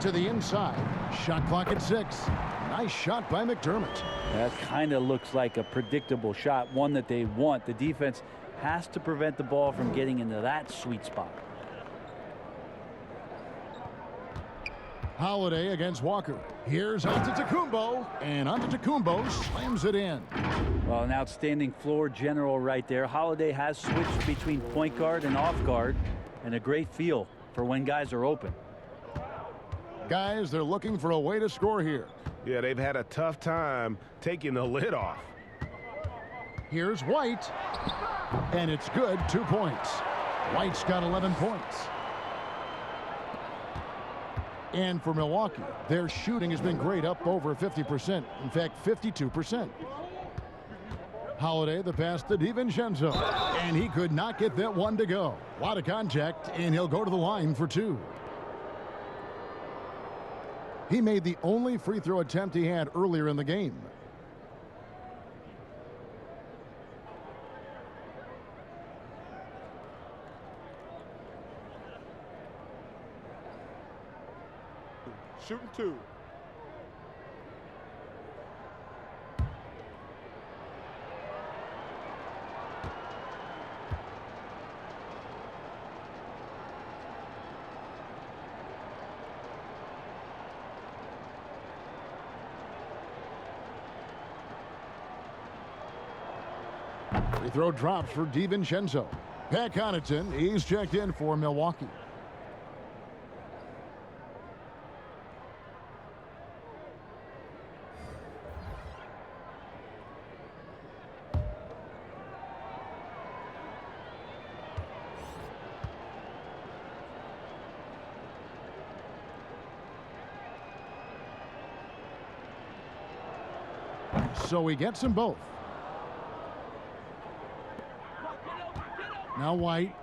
To the inside, shot clock at 6. Nice shot by McDermott. That kind of looks like a predictable shot, one that they want. The defense has to prevent the ball from getting into that sweet spot. Holiday against Walker. Here's AT&TCenter, and AT&TCenter slams it in. Well, an outstanding floor general right there. Holiday has switched between point guard and off guard, and a great feel for when guys are open. Guys, they're looking for a way to score here. Yeah, they've had a tough time taking the lid off. Here's White, and it's good. 2 points. White's got 11 points. And for Milwaukee, their shooting has been great, up over 50%. In fact, 52%. Holiday, the pass to DiVincenzo, and he could not get that one to go. A lot of contact, and he'll go to the line for 2. He made the only free throw attempt he had earlier in the game. Shooting 2. Free throw drops for DiVincenzo. Pat Connaughton, he's checked in for Milwaukee. So he gets them both. Now White,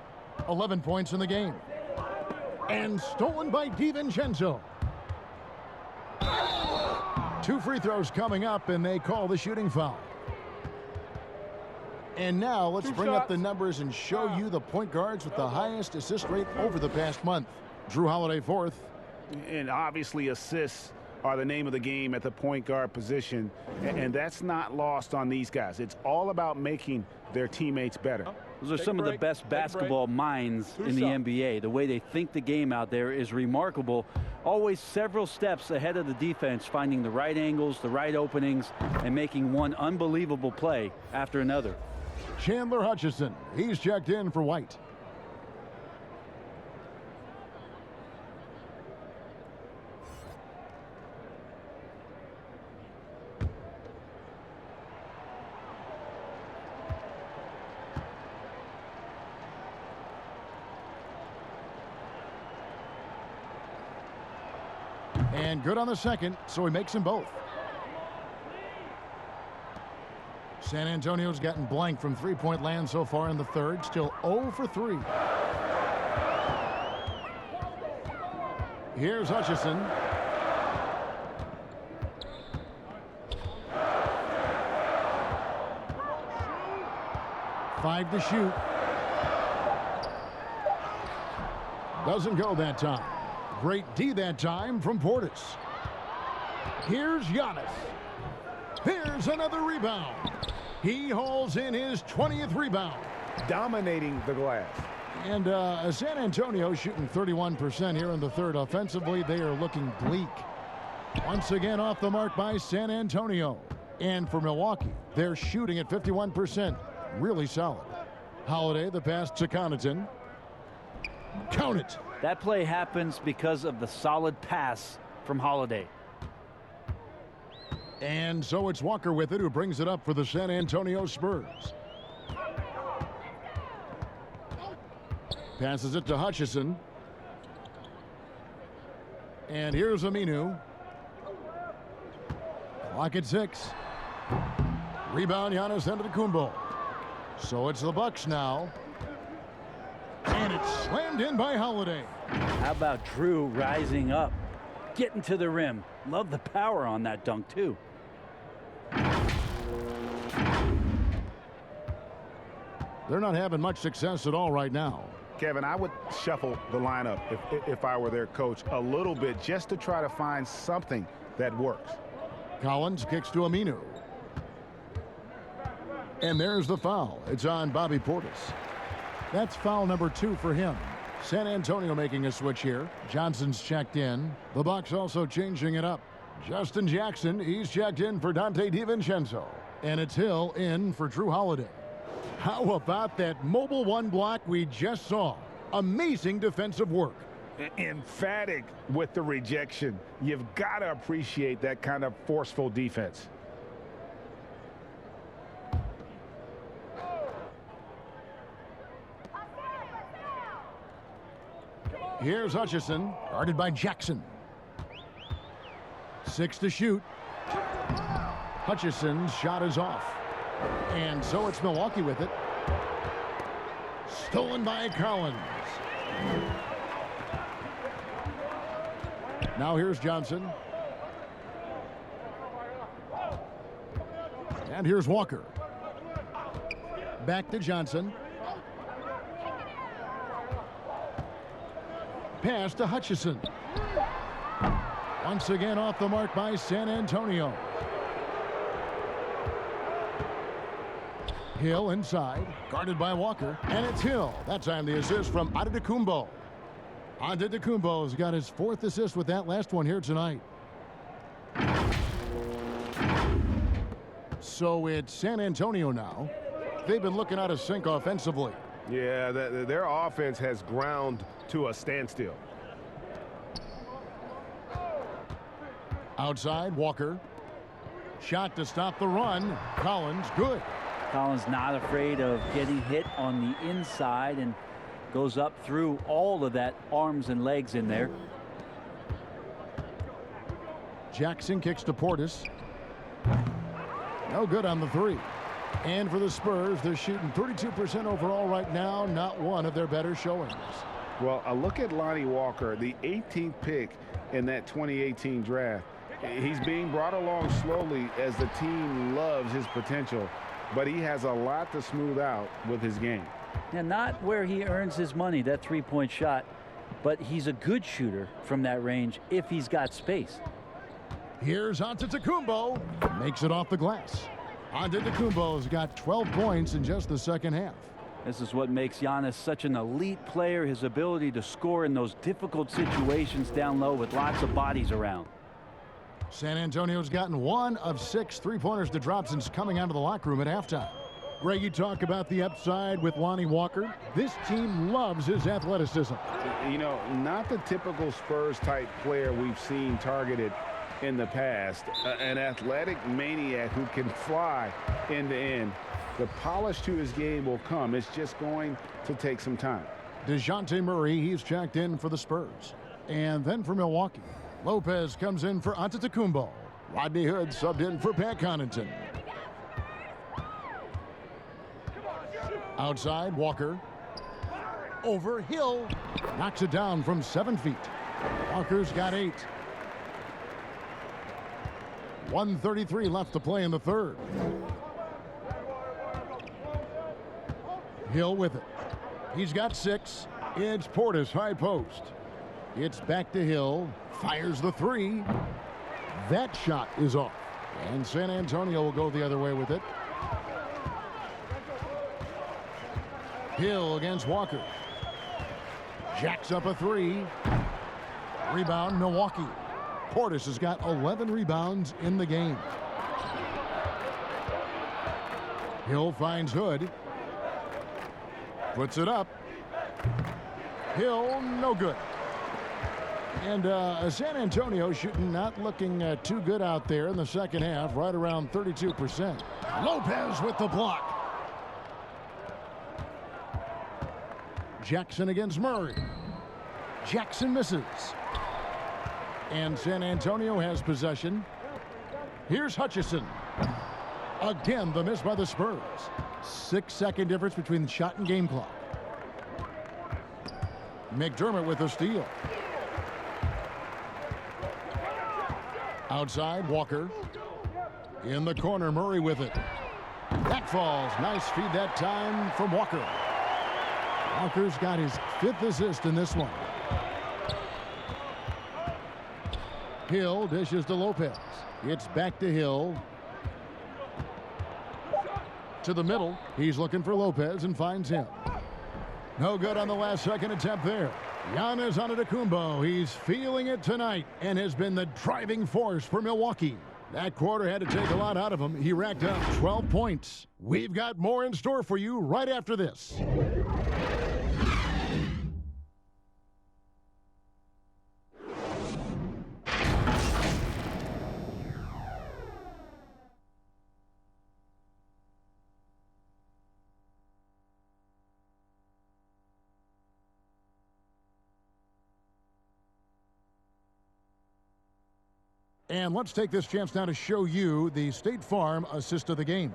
11 points in the game. And stolen by DiVincenzo. 2 free throws coming up, and they call the shooting foul. And now let's bring up the numbers and show you the point guards with the highest assist rate over the past month. Drew Holiday, 4th. And obviously assists are the name of the game at the point guard position, and that's not lost on these guys. It's all about making their teammates better. Those are some of the best basketball minds in the NBA. The way they think the game out there is remarkable. Always several steps ahead of the defense, finding the right angles, the right openings, and making one unbelievable play after another. Chandler Hutchison, he's checked in for White. And good on the second, so he makes them both. San Antonio's gotten blank from three-point land so far in the third, still 0 for 3. Here's Hutchison. Five to shoot. Doesn't go that time. Great D that time from Portis. Here's Giannis. Here's another rebound. He hauls in his 20th rebound. Dominating the glass. And San Antonio shooting 31% here in the third. Offensively, they are looking bleak. Once again off the mark by San Antonio. And for Milwaukee, they're shooting at 51%. Really solid. Holiday, the pass to Connaughton. Count it. That play happens because of the solid pass from Holiday. And so it's Walker with it, who brings it up for the San Antonio Spurs. Passes it to Hutchison. And here's Aminu. Clock at 6. Rebound, Giannis Antetokounmpo. So it's the Bucks now. And it's slammed in by Holiday. How about Drew rising up, getting to the rim? Love the power on that dunk, too. They're not having much success at all right now. Kevin, I would shuffle the lineup if I were their coach a little bit just to try to find something that works. Collins kicks to Aminu. And there's the foul. It's on Bobby Portis. That's foul number 2 for him. San Antonio making a switch here. Johnson's checked in. The Bucks also changing it up. Justin Jackson, he's checked in for Donte DiVincenzo. And it's Hill in for Drew Holiday. How about that mobile one block we just saw? Amazing defensive work. Emphatic with the rejection. You've got to appreciate that kind of forceful defense. Here's Hutchison, guarded by Jackson. 6 to shoot. Hutchison's shot is off. And so it's Milwaukee with it. Stolen by Collins. Now here's Johnson. And here's Walker. Back to Johnson. Pass to Hutchison. Once again off the mark by San Antonio. Hill inside, guarded by Walker, and it's Hill. That time the assist from Antetokounmpo. Antetokounmpo's got his 4th assist with that last one here tonight. So it's San Antonio now. They've been looking out of sync offensively. Yeah, their offense has ground to a standstill. Outside, Walker. Shot to stop the run. Collins, good. Collins not afraid of getting hit on the inside and goes up through all of that arms and legs in there. Jackson kicks to Portis. No good on the 3. And for the Spurs, they're shooting 32% overall right now. Not one of their better showings. Well, a look at Lonnie Walker, the 18th pick in that 2018 draft. He's being brought along slowly as the team loves his potential, but he has a lot to smooth out with his game. Now, not where he earns his money, that three-point shot, but he's a good shooter from that range if he's got space. Here's AT&TCenter. Makes it off the glass. AT&TCenter's got 12 points in just the second half. This is what makes Giannis such an elite player, his ability to score in those difficult situations down low with lots of bodies around. San Antonio's gotten 1 of 6 three-pointers to drop since coming out of the locker room at halftime. Greg, you talk about the upside with Lonnie Walker. This team loves his athleticism. You know, not the typical Spurs-type player we've seen targeted in the past. An athletic maniac who can fly end to end. The polish to his game will come. It's just going to take some time. DeJounte Murray, he's checked in for the Spurs. And then for Milwaukee, Lopez comes in for AT&TCenter. Rodney Hood subbed in for Pat Connaughton. Outside, Walker. Over Hill. Knocks it down from 7 feet. Walker's got 8. 1:33 left to play in the third. Hill with it. He's got 6. It's Portis high post. It's back to Hill. Fires the 3. That shot is off. And San Antonio will go the other way with it. Hill against Walker. Jacks up a 3. Rebound, Milwaukee. Portis has got 11 rebounds in the game. Hill finds Hood. Puts it up. Hill, no good. And San Antonio shooting not looking too good out there in the second half, right around 32%. Lopez with the block. Jackson against Murray. Jackson misses. And San Antonio has possession. Here's Hutchison. Again, the miss by the Spurs. 6-second difference between the shot and game clock. McDermott with the steal. Outside, Walker. In the corner, Murray with it. That falls. Nice feed that time from Walker. Walker's got his 5th assist in this one. Hill dishes to Lopez. It's back to Hill. To the middle. He's looking for Lopez and finds him. No good on the last second attempt there. Giannis AT&TCenter. He's feeling it tonight and has been the driving force for Milwaukee. That quarter had to take a lot out of him. He racked up 12 points. We've got more in store for you right after this. And let's take this chance now to show you the State Farm assist of the game.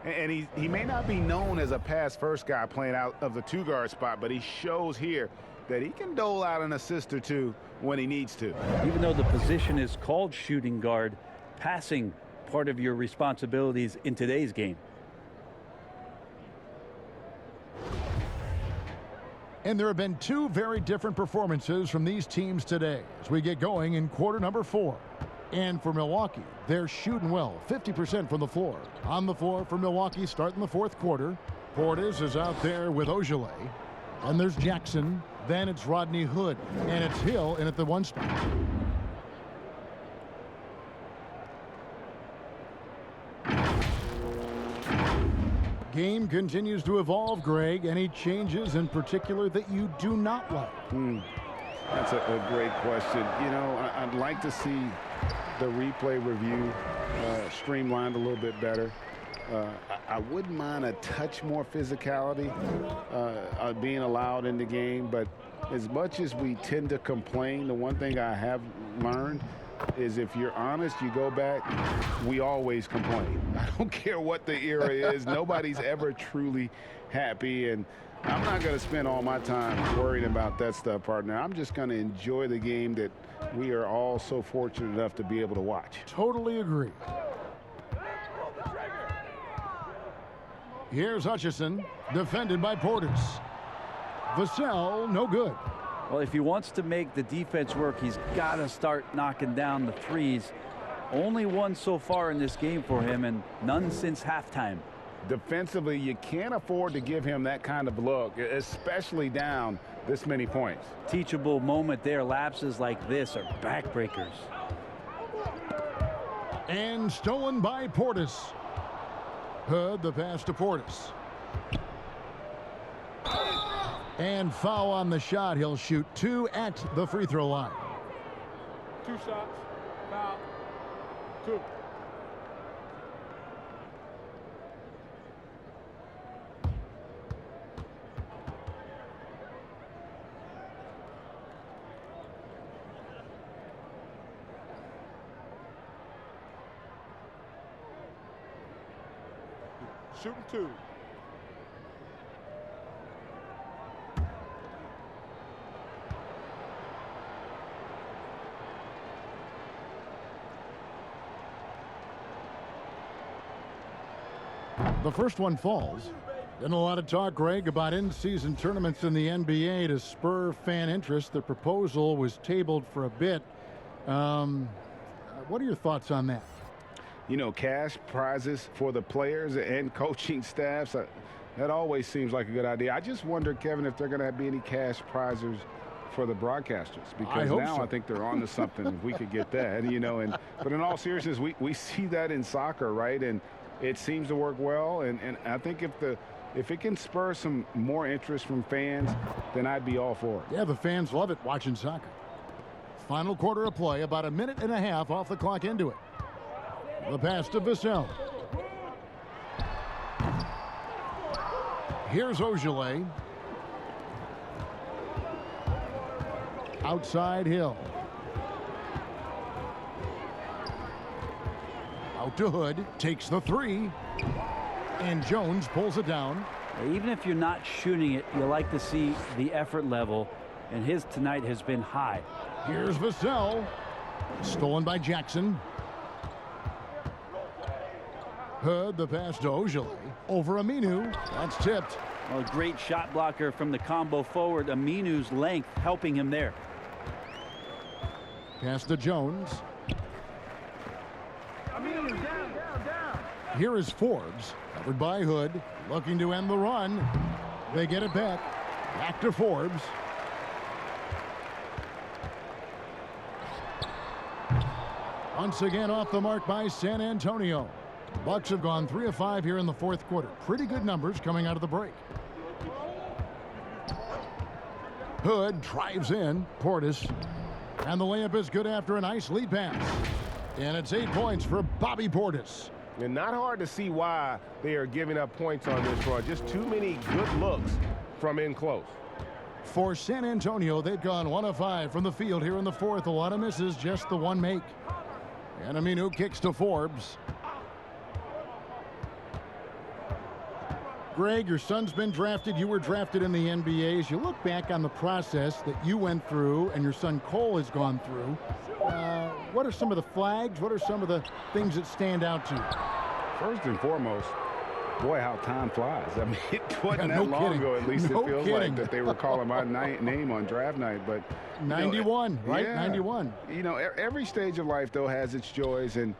And he may not be known as a pass-first guy playing out of the 2-guard spot, but he shows here that he can dole out an assist or two when he needs to. Even though the position is called shooting guard, passing part of your responsibilities in today's game. And there have been 2 very different performances from these teams today as we get going in quarter number 4. And for Milwaukee, they're shooting well, 50% from the floor. On the floor for Milwaukee starting the 4th quarter. Portis is out there with Ojale. And there's Jackson. Then it's Rodney Hood. And it's Hill in at the 1 spot. Game continues to evolve, Greg. Any changes in particular that you do not like? That's a great question. You know, I'd like to see the replay review streamlined a little bit better. I wouldn't mind a touch more physicality being allowed in the game, but as much as we tend to complain, the one thing I have learned is if you're honest, you go back, we always complain. I don't care what the era is. Nobody's ever truly happy, and I'm not going to spend all my time worrying about that stuff, partner. I'm just going to enjoy the game that we are all so fortunate enough to be able to watch. Totally agree. Here's Hutchison, defended by Portis. Vassell, no good. Well, if he wants to make the defense work, he's got to start knocking down the threes. Only one so far in this game for him, and none since halftime. Defensively, you can't afford to give him that kind of look, especially down this many points. Teachable moment there. Lapses like this are backbreakers. And stolen by Portis. Hood, the pass to Portis. And foul on the shot. He'll shoot 2 at the free throw line. 2 shots. Foul. 2. Shooting 2. The first one falls. Been a lot of talk, Greg, about in-season tournaments in the NBA to spur fan interest. The proposal was tabled for a bit. What are your thoughts on that? You know, cash prizes for the players and coaching staffs, that always seems like a good idea. I just wonder, Kevin, if they're going to be any cash prizes for the broadcasters, because now I think they're on to something if we could get that, you know. But in all seriousness, we see that in soccer, right? And it seems to work well. And I think if it can spur some more interest from fans, then I'd be all for it. Yeah, the fans love it watching soccer. Final quarter of play, about a minute and a half off the clock into it. The pass to Vassell. Here's Ogilvy. Outside Hill. Out to Hood. Takes the 3. And Jones pulls it down. Even if you're not shooting it, you like to see the effort level. And his tonight has been high. Here's Vassell. Stolen by Jackson. Hood, the pass to Ogilvy. Over Aminu. That's tipped. Well, a great shot blocker from the combo forward. Aminu's length helping him there. Pass to Jones. Aminu, down. Here is Forbes. Covered by Hood. Looking to end the run. They get it back. Back to Forbes. Once again off the mark by San Antonio. Bucks have gone 3 of 5 here in the fourth quarter. Pretty good numbers coming out of the break. Hood drives in. Portis. And the layup is good after a nice lead pass. And it's 8 points for Bobby Portis. And not hard to see why they are giving up points on this run. Just too many good looks from in close. For San Antonio, they've gone 1 of 5 from the field here in the fourth. A lot of misses, just the 1 make. And Aminu kicks to Forbes. Greg, your son's been drafted. You were drafted in the NBA. As you look back on the process that you went through and your son Cole has gone through, what are some of the flags? What are some of the things that stand out to you? First and foremost, boy, how time flies. I mean, it wasn't no that long kidding. ago, at least No it feels kidding. like, that they were calling my name on draft night. But 91, right? Yeah. 91. You know, every stage of life, though, has its joys. And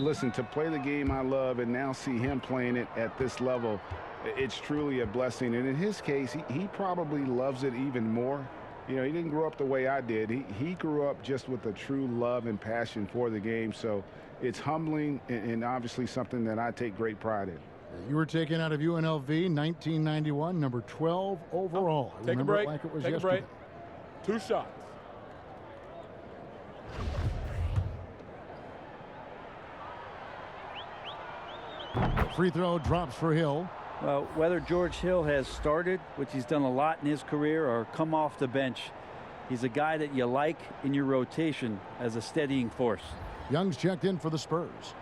listen, to play the game I love and now see him playing it at this level, it's truly a blessing. And in his case, he probably loves it even more. You know, he didn't grow up the way I did. He grew up just with a true love and passion for the game. So it's humbling and obviously something that I take great pride in. You were taken out of UNLV 1991, number 12 overall. I Take a break. It like it was Take yesterday. a break. 2 shots. Free throw drops for Hill. Well, whether George Hill has started, which he's done a lot in his career, or come off the bench, he's a guy that you like in your rotation as a steadying force. Young's checked in for the Spurs.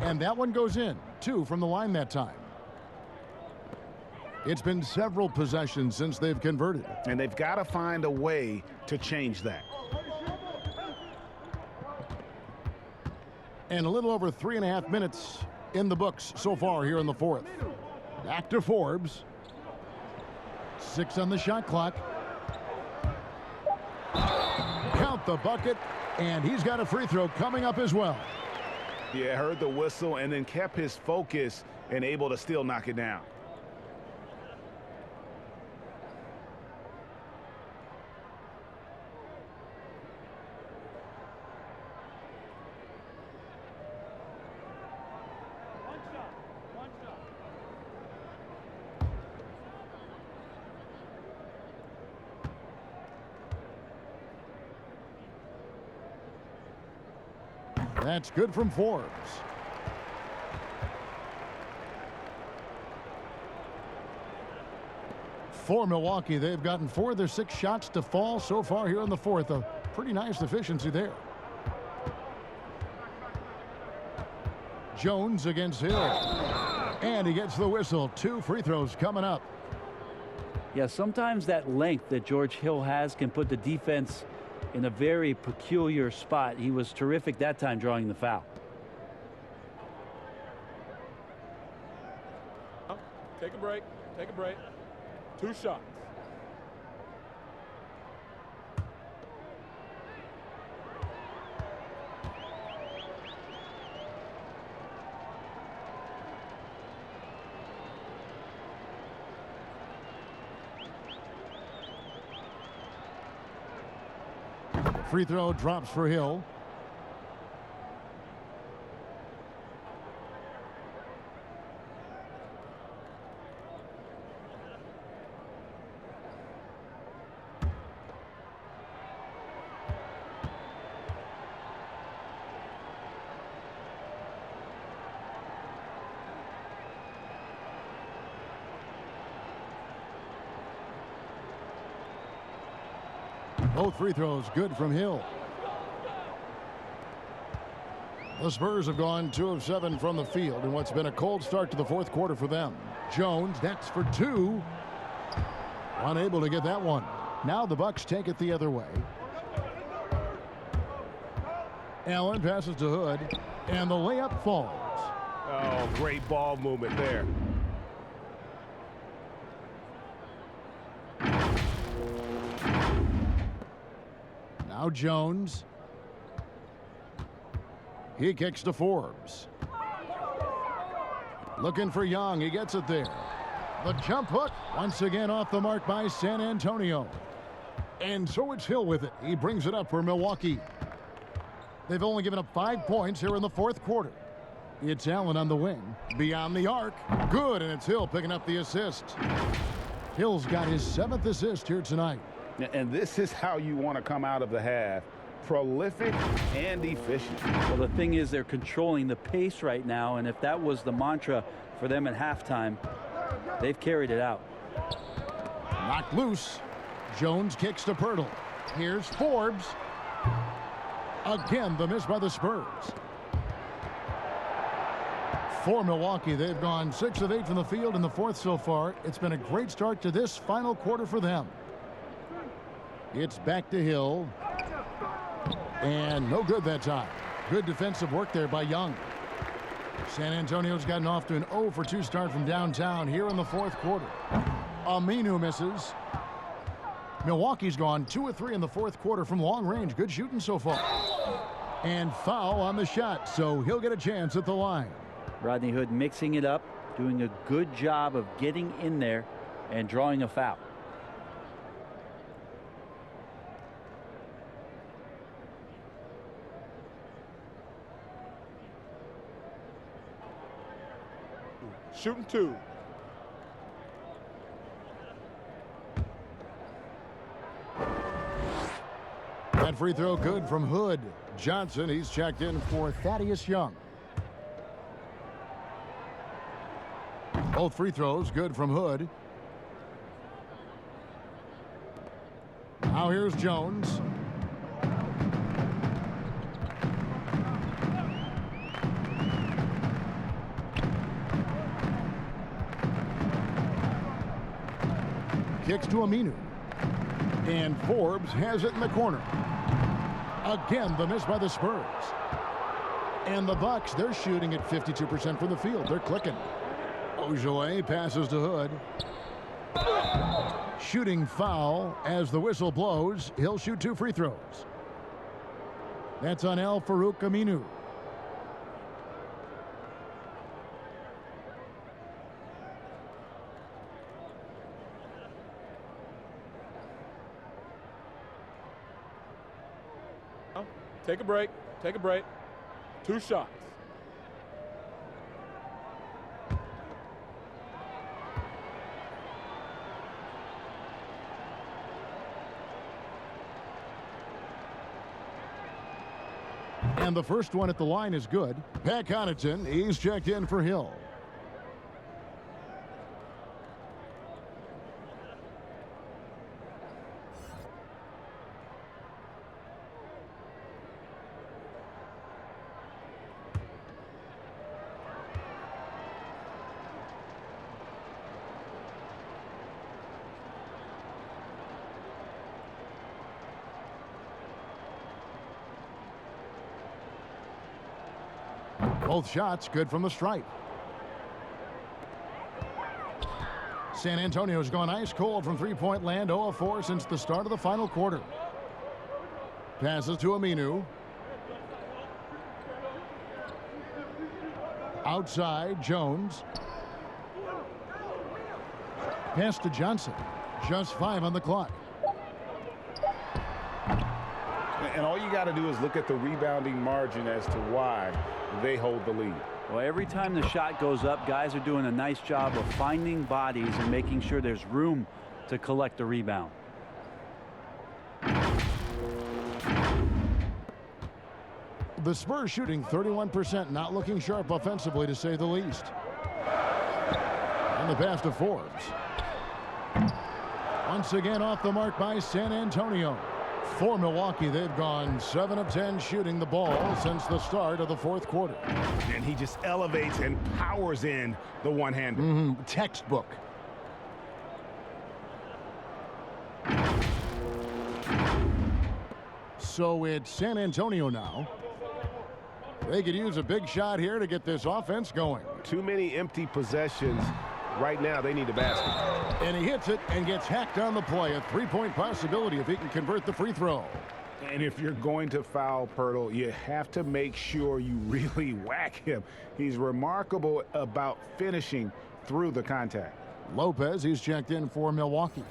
And that one goes in. 2 from the line that time. It's been several possessions since they've converted. And they've got to find a way to change that. And a little over 3.5 minutes in the books so far here in the fourth. Back to Forbes. 6 on the shot clock. Count the bucket, and he's got a free throw coming up as well. Yeah, heard the whistle and then kept his focus and able to still knock it down. That's good from Forbes. For Milwaukee, they've gotten 4 of their 6 shots to fall so far here in the fourth. A pretty nice efficiency there. Jones against Hill. And he gets the whistle. 2 free throws coming up. Yeah, sometimes that length that George Hill has can put the defense in a very peculiar spot. He was terrific that time drawing the foul. Take a break. Take a break. 2 shots. Free throw drops for Hill. Both free throws good from Hill. The Spurs have gone 2 of 7 from the field in what's been a cold start to the fourth quarter for them. Jones, that's for 2. Unable to get that one. Now the Bucks take it the other way. Allen passes to Hood, and the layup falls. Oh, great ball movement there. Now Jones. He kicks to Forbes. Looking for Young. He gets it there. The jump hook once again off the mark by San Antonio. And so it's Hill with it. He brings it up for Milwaukee. They've only given up 5 points here in the fourth quarter. It's Allen on the wing. Beyond the arc. Good, and it's Hill picking up the assist. Hill's got his 7th assist here tonight. And this is how you want to come out of the half. Prolific and efficient. Well, the thing is, they're controlling the pace right now, and if that was the mantra for them at halftime, they've carried it out. Knocked loose. Jones kicks to Pirtle. Here's Forbes. Again, the miss by the Spurs. For Milwaukee, they've gone 6 of 8 from the field in the fourth so far. It's been a great start to this final quarter for them. It's back to Hill. And no good that time. Good defensive work there by Young. San Antonio's gotten off to an 0 for 2 start from downtown here in the fourth quarter. Aminu misses. Milwaukee's gone 2 of 3 in the fourth quarter from long range. Good shooting so far. And foul on the shot, so he'll get a chance at the line. Rodney Hood mixing it up, doing a good job of getting in there and drawing a foul. Shooting 2. That free throw good from Hood. Johnson, he's checked in for Thaddeus Young. Both free throws good from Hood. Now here's Jones. Kicks to Aminu. And Forbes has it in the corner. Again, the miss by the Spurs. And the Bucks, they're shooting at 52% from the field. They're clicking. Ojale passes to Hood. Shooting foul as the whistle blows. He'll shoot 2 free throws. That's on Al-Farouq Aminu. Take a break. Take a break. 2 shots. And the first one at the line is good. Pat Connaughton, he's checked in for Hill. Both shots good from the stripe. San Antonio's gone ice cold from three-point land, 0 of 4 since the start of the final quarter. Passes to Aminu. Outside, Jones. Pass to Johnson. Just 5 on the clock. And all you got to do is look at the rebounding margin as to why they hold the lead. Well, every time the shot goes up, guys are doing a nice job of finding bodies and making sure there's room to collect the rebound. The Spurs shooting 31%, not looking sharp offensively to say the least. And the pass to Forbes. Once again off the mark by San Antonio. For Milwaukee, they've gone 7 of 10 shooting the ball since the start of the fourth quarter. And he just elevates and powers in the one-hander. Textbook. So it's San Antonio now. They could use a big shot here to get this offense going. Too many empty possessions. Right now, they need a basket. And he hits it and gets hacked on the play. A three-point possibility if he can convert the free throw. And if you're going to foul Pirtle, you have to make sure you really whack him. He's remarkable about finishing through the contact. Lopez, he's checked in for Milwaukee.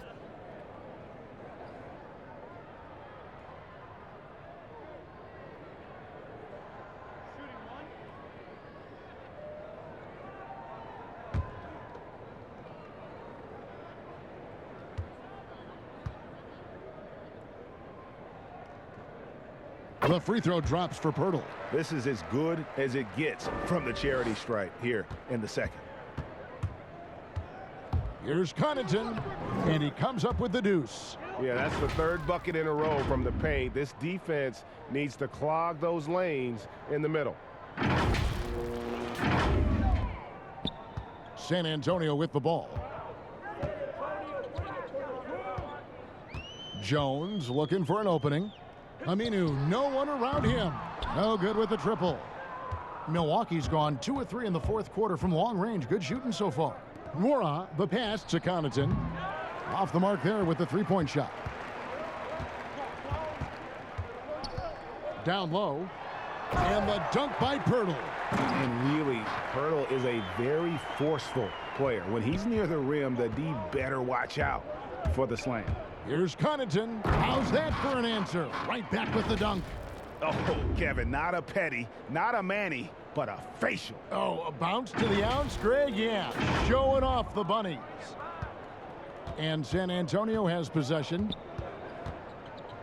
The free throw drops for Pirtle. This is as good as it gets from the charity stripe here in the second. Here's Connaughton, and he comes up with the deuce. Yeah, that's the 3rd bucket in a row from the paint. This defense needs to clog those lanes in the middle. San Antonio with the ball. Jones looking for an opening. Aminu, no one around him. No good with the triple. Milwaukee's gone 2 of 3 in the fourth quarter from long range. Good shooting so far. Mora, the pass to Connaughton. Off the mark there with the three-point shot. Down low. And the dunk by Pirtle. And really, Pirtle is a very forceful player. When he's near the rim, the D better watch out for the slam. Here's Connaughton. How's that for an answer? Right back with the dunk. Oh, Kevin, not a petty, not a Manny, but a facial. Oh, a bounce to the ounce, Greg? Yeah, showing off the bunnies. And San Antonio has possession.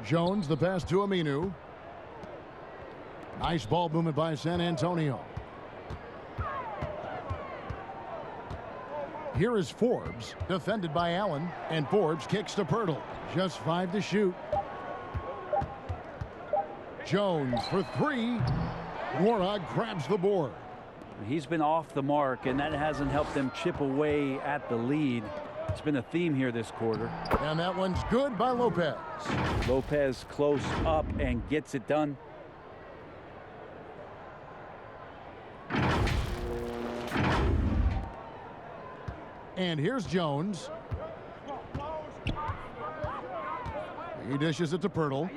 Jones, the pass to Aminu. Nice ball movement by San Antonio. Here is Forbes, defended by Allen, and Forbes kicks to Pirtle. Just 5 to shoot. Jones for 3. Warnock grabs the board. He's been off the mark, and that hasn't helped them chip away at the lead. It's been a theme here this quarter. And that one's good by Lopez. Lopez close up and gets it done. And here's Jones. He dishes it to Pirtle.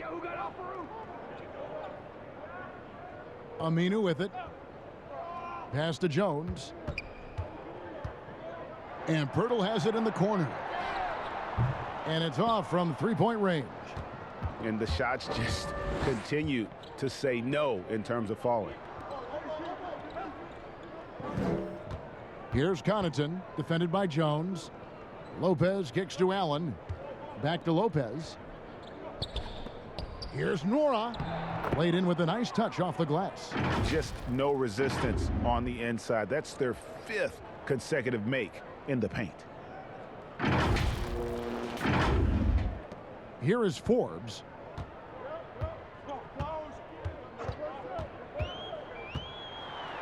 Aminu with it. Pass to Jones. And Pirtle has it in the corner. And it's off from three-point range. And the shots just continue to say no in terms of falling. Here's Connaughton, defended by Jones. Lopez kicks to Allen. Back to Lopez. Here's Nora. Played in with a nice touch off the glass. Just no resistance on the inside. That's their 5th consecutive make in the paint. Here is Forbes.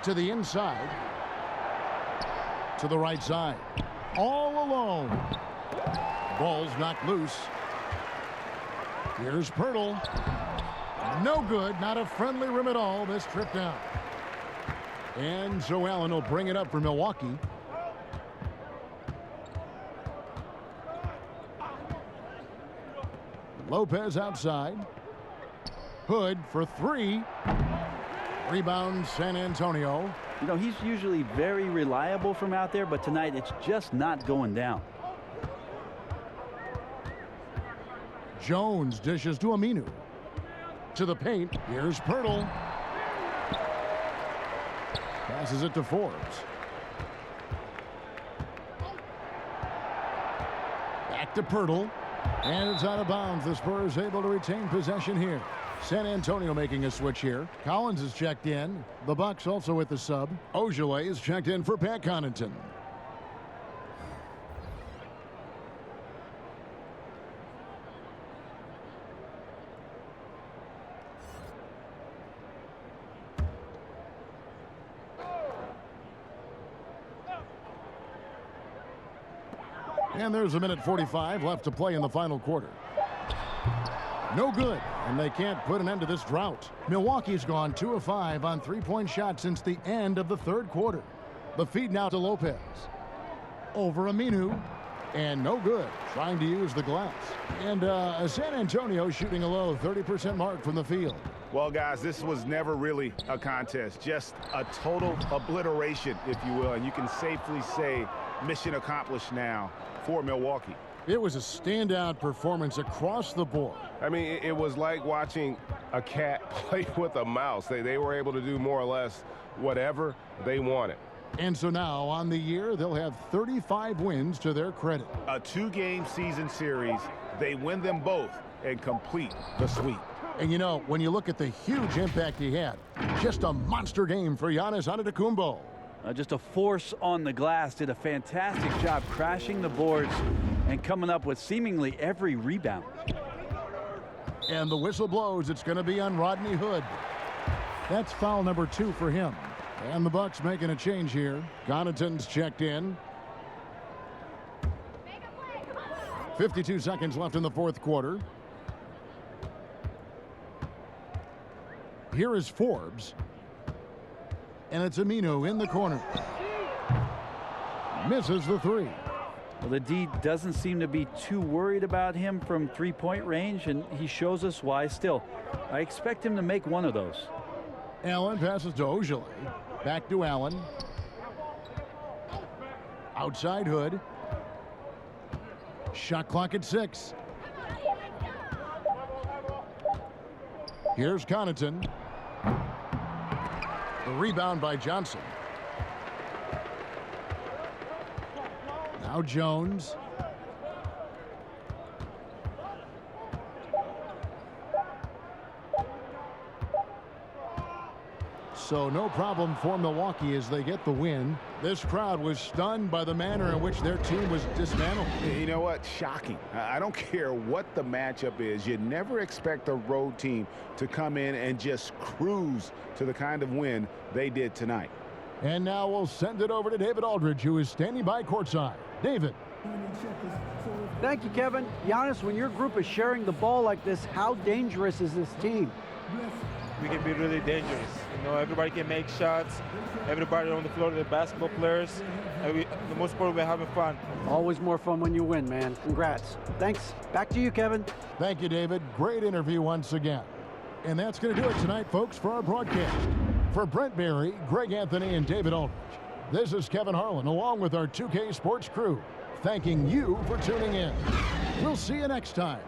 To the inside. To the right side. All alone. Ball's knocked loose. Here's Pirtle. No good. Not a friendly rim at all. This trip down. And so Allen will bring it up for Milwaukee. Lopez outside. Hood for 3. Rebound San Antonio. You know, he's usually very reliable from out there, but tonight it's just not going down. Jones dishes to Aminu. To the paint. Here's Pirtle. Passes it to Forbes. Back to Pirtle. And it's out of bounds. The Spurs able to retain possession here. San Antonio making a switch here. Collins is checked in. The Bucks also with the sub. Ojale is checked in for Pat Connaughton. And there's a minute 45 left to play in the final quarter. No good, and they can't put an end to this drought. Milwaukee's gone 2 of 5 on three-point shots since the end of the third quarter. The feed now to Lopez. Over Aminu, and no good, trying to use the glass. And San Antonio shooting a low 30% mark from the field. Well, guys, this was never really a contest, just a total obliteration, if you will, and you can safely say mission accomplished now for Milwaukee. It was a standout performance across the board. I mean, it was like watching a cat play with a mouse. They were able to do more or less whatever they wanted. And so now on the year, they'll have 35 wins to their credit. A 2-game season series, they win them both and complete the sweep. And you know, when you look at the huge impact he had, just a monster game for Giannis Antetokounmpo. Just a force on the glass. Did a fantastic job crashing the boards and coming up with seemingly every rebound. And the whistle blows. It's going to be on Rodney Hood. That's foul number 2 for him. And the Bucks making a change here. Connaughton's checked in. 52 seconds left in the fourth quarter. Here is Forbes. And it's Aminu in the corner. Misses the 3. Well, the D doesn't seem to be too worried about him from three-point range, and he shows us why still. I expect him to make one of those. Allen passes to Ojale. Back to Allen. Outside Hood. Shot clock at 6. Here's Connaughton. The rebound by Johnson. Now Jones. So no problem for Milwaukee as they get the win. This crowd was stunned by the manner in which their team was dismantled. You know what? Shocking. I don't care what the matchup is. You never expect a road team to come in and just cruise to the kind of win they did tonight. And now we'll send it over to David Aldridge, who is standing by courtside. David. Thank you, Kevin. Giannis, when your group is sharing the ball like this, how dangerous is this team? we can be really dangerous. You know, everybody can make shots. Everybody on the floor, the basketball players. And the most important, we're having fun. Always more fun when you win, man. Congrats. Thanks. Back to you, Kevin. Thank you, David. Great interview once again. And that's going to do it tonight, folks, for our broadcast. For Brent Berry, Greg Anthony, and David Aldridge, this is Kevin Harlan, along with our 2K Sports crew, thanking you for tuning in. We'll see you next time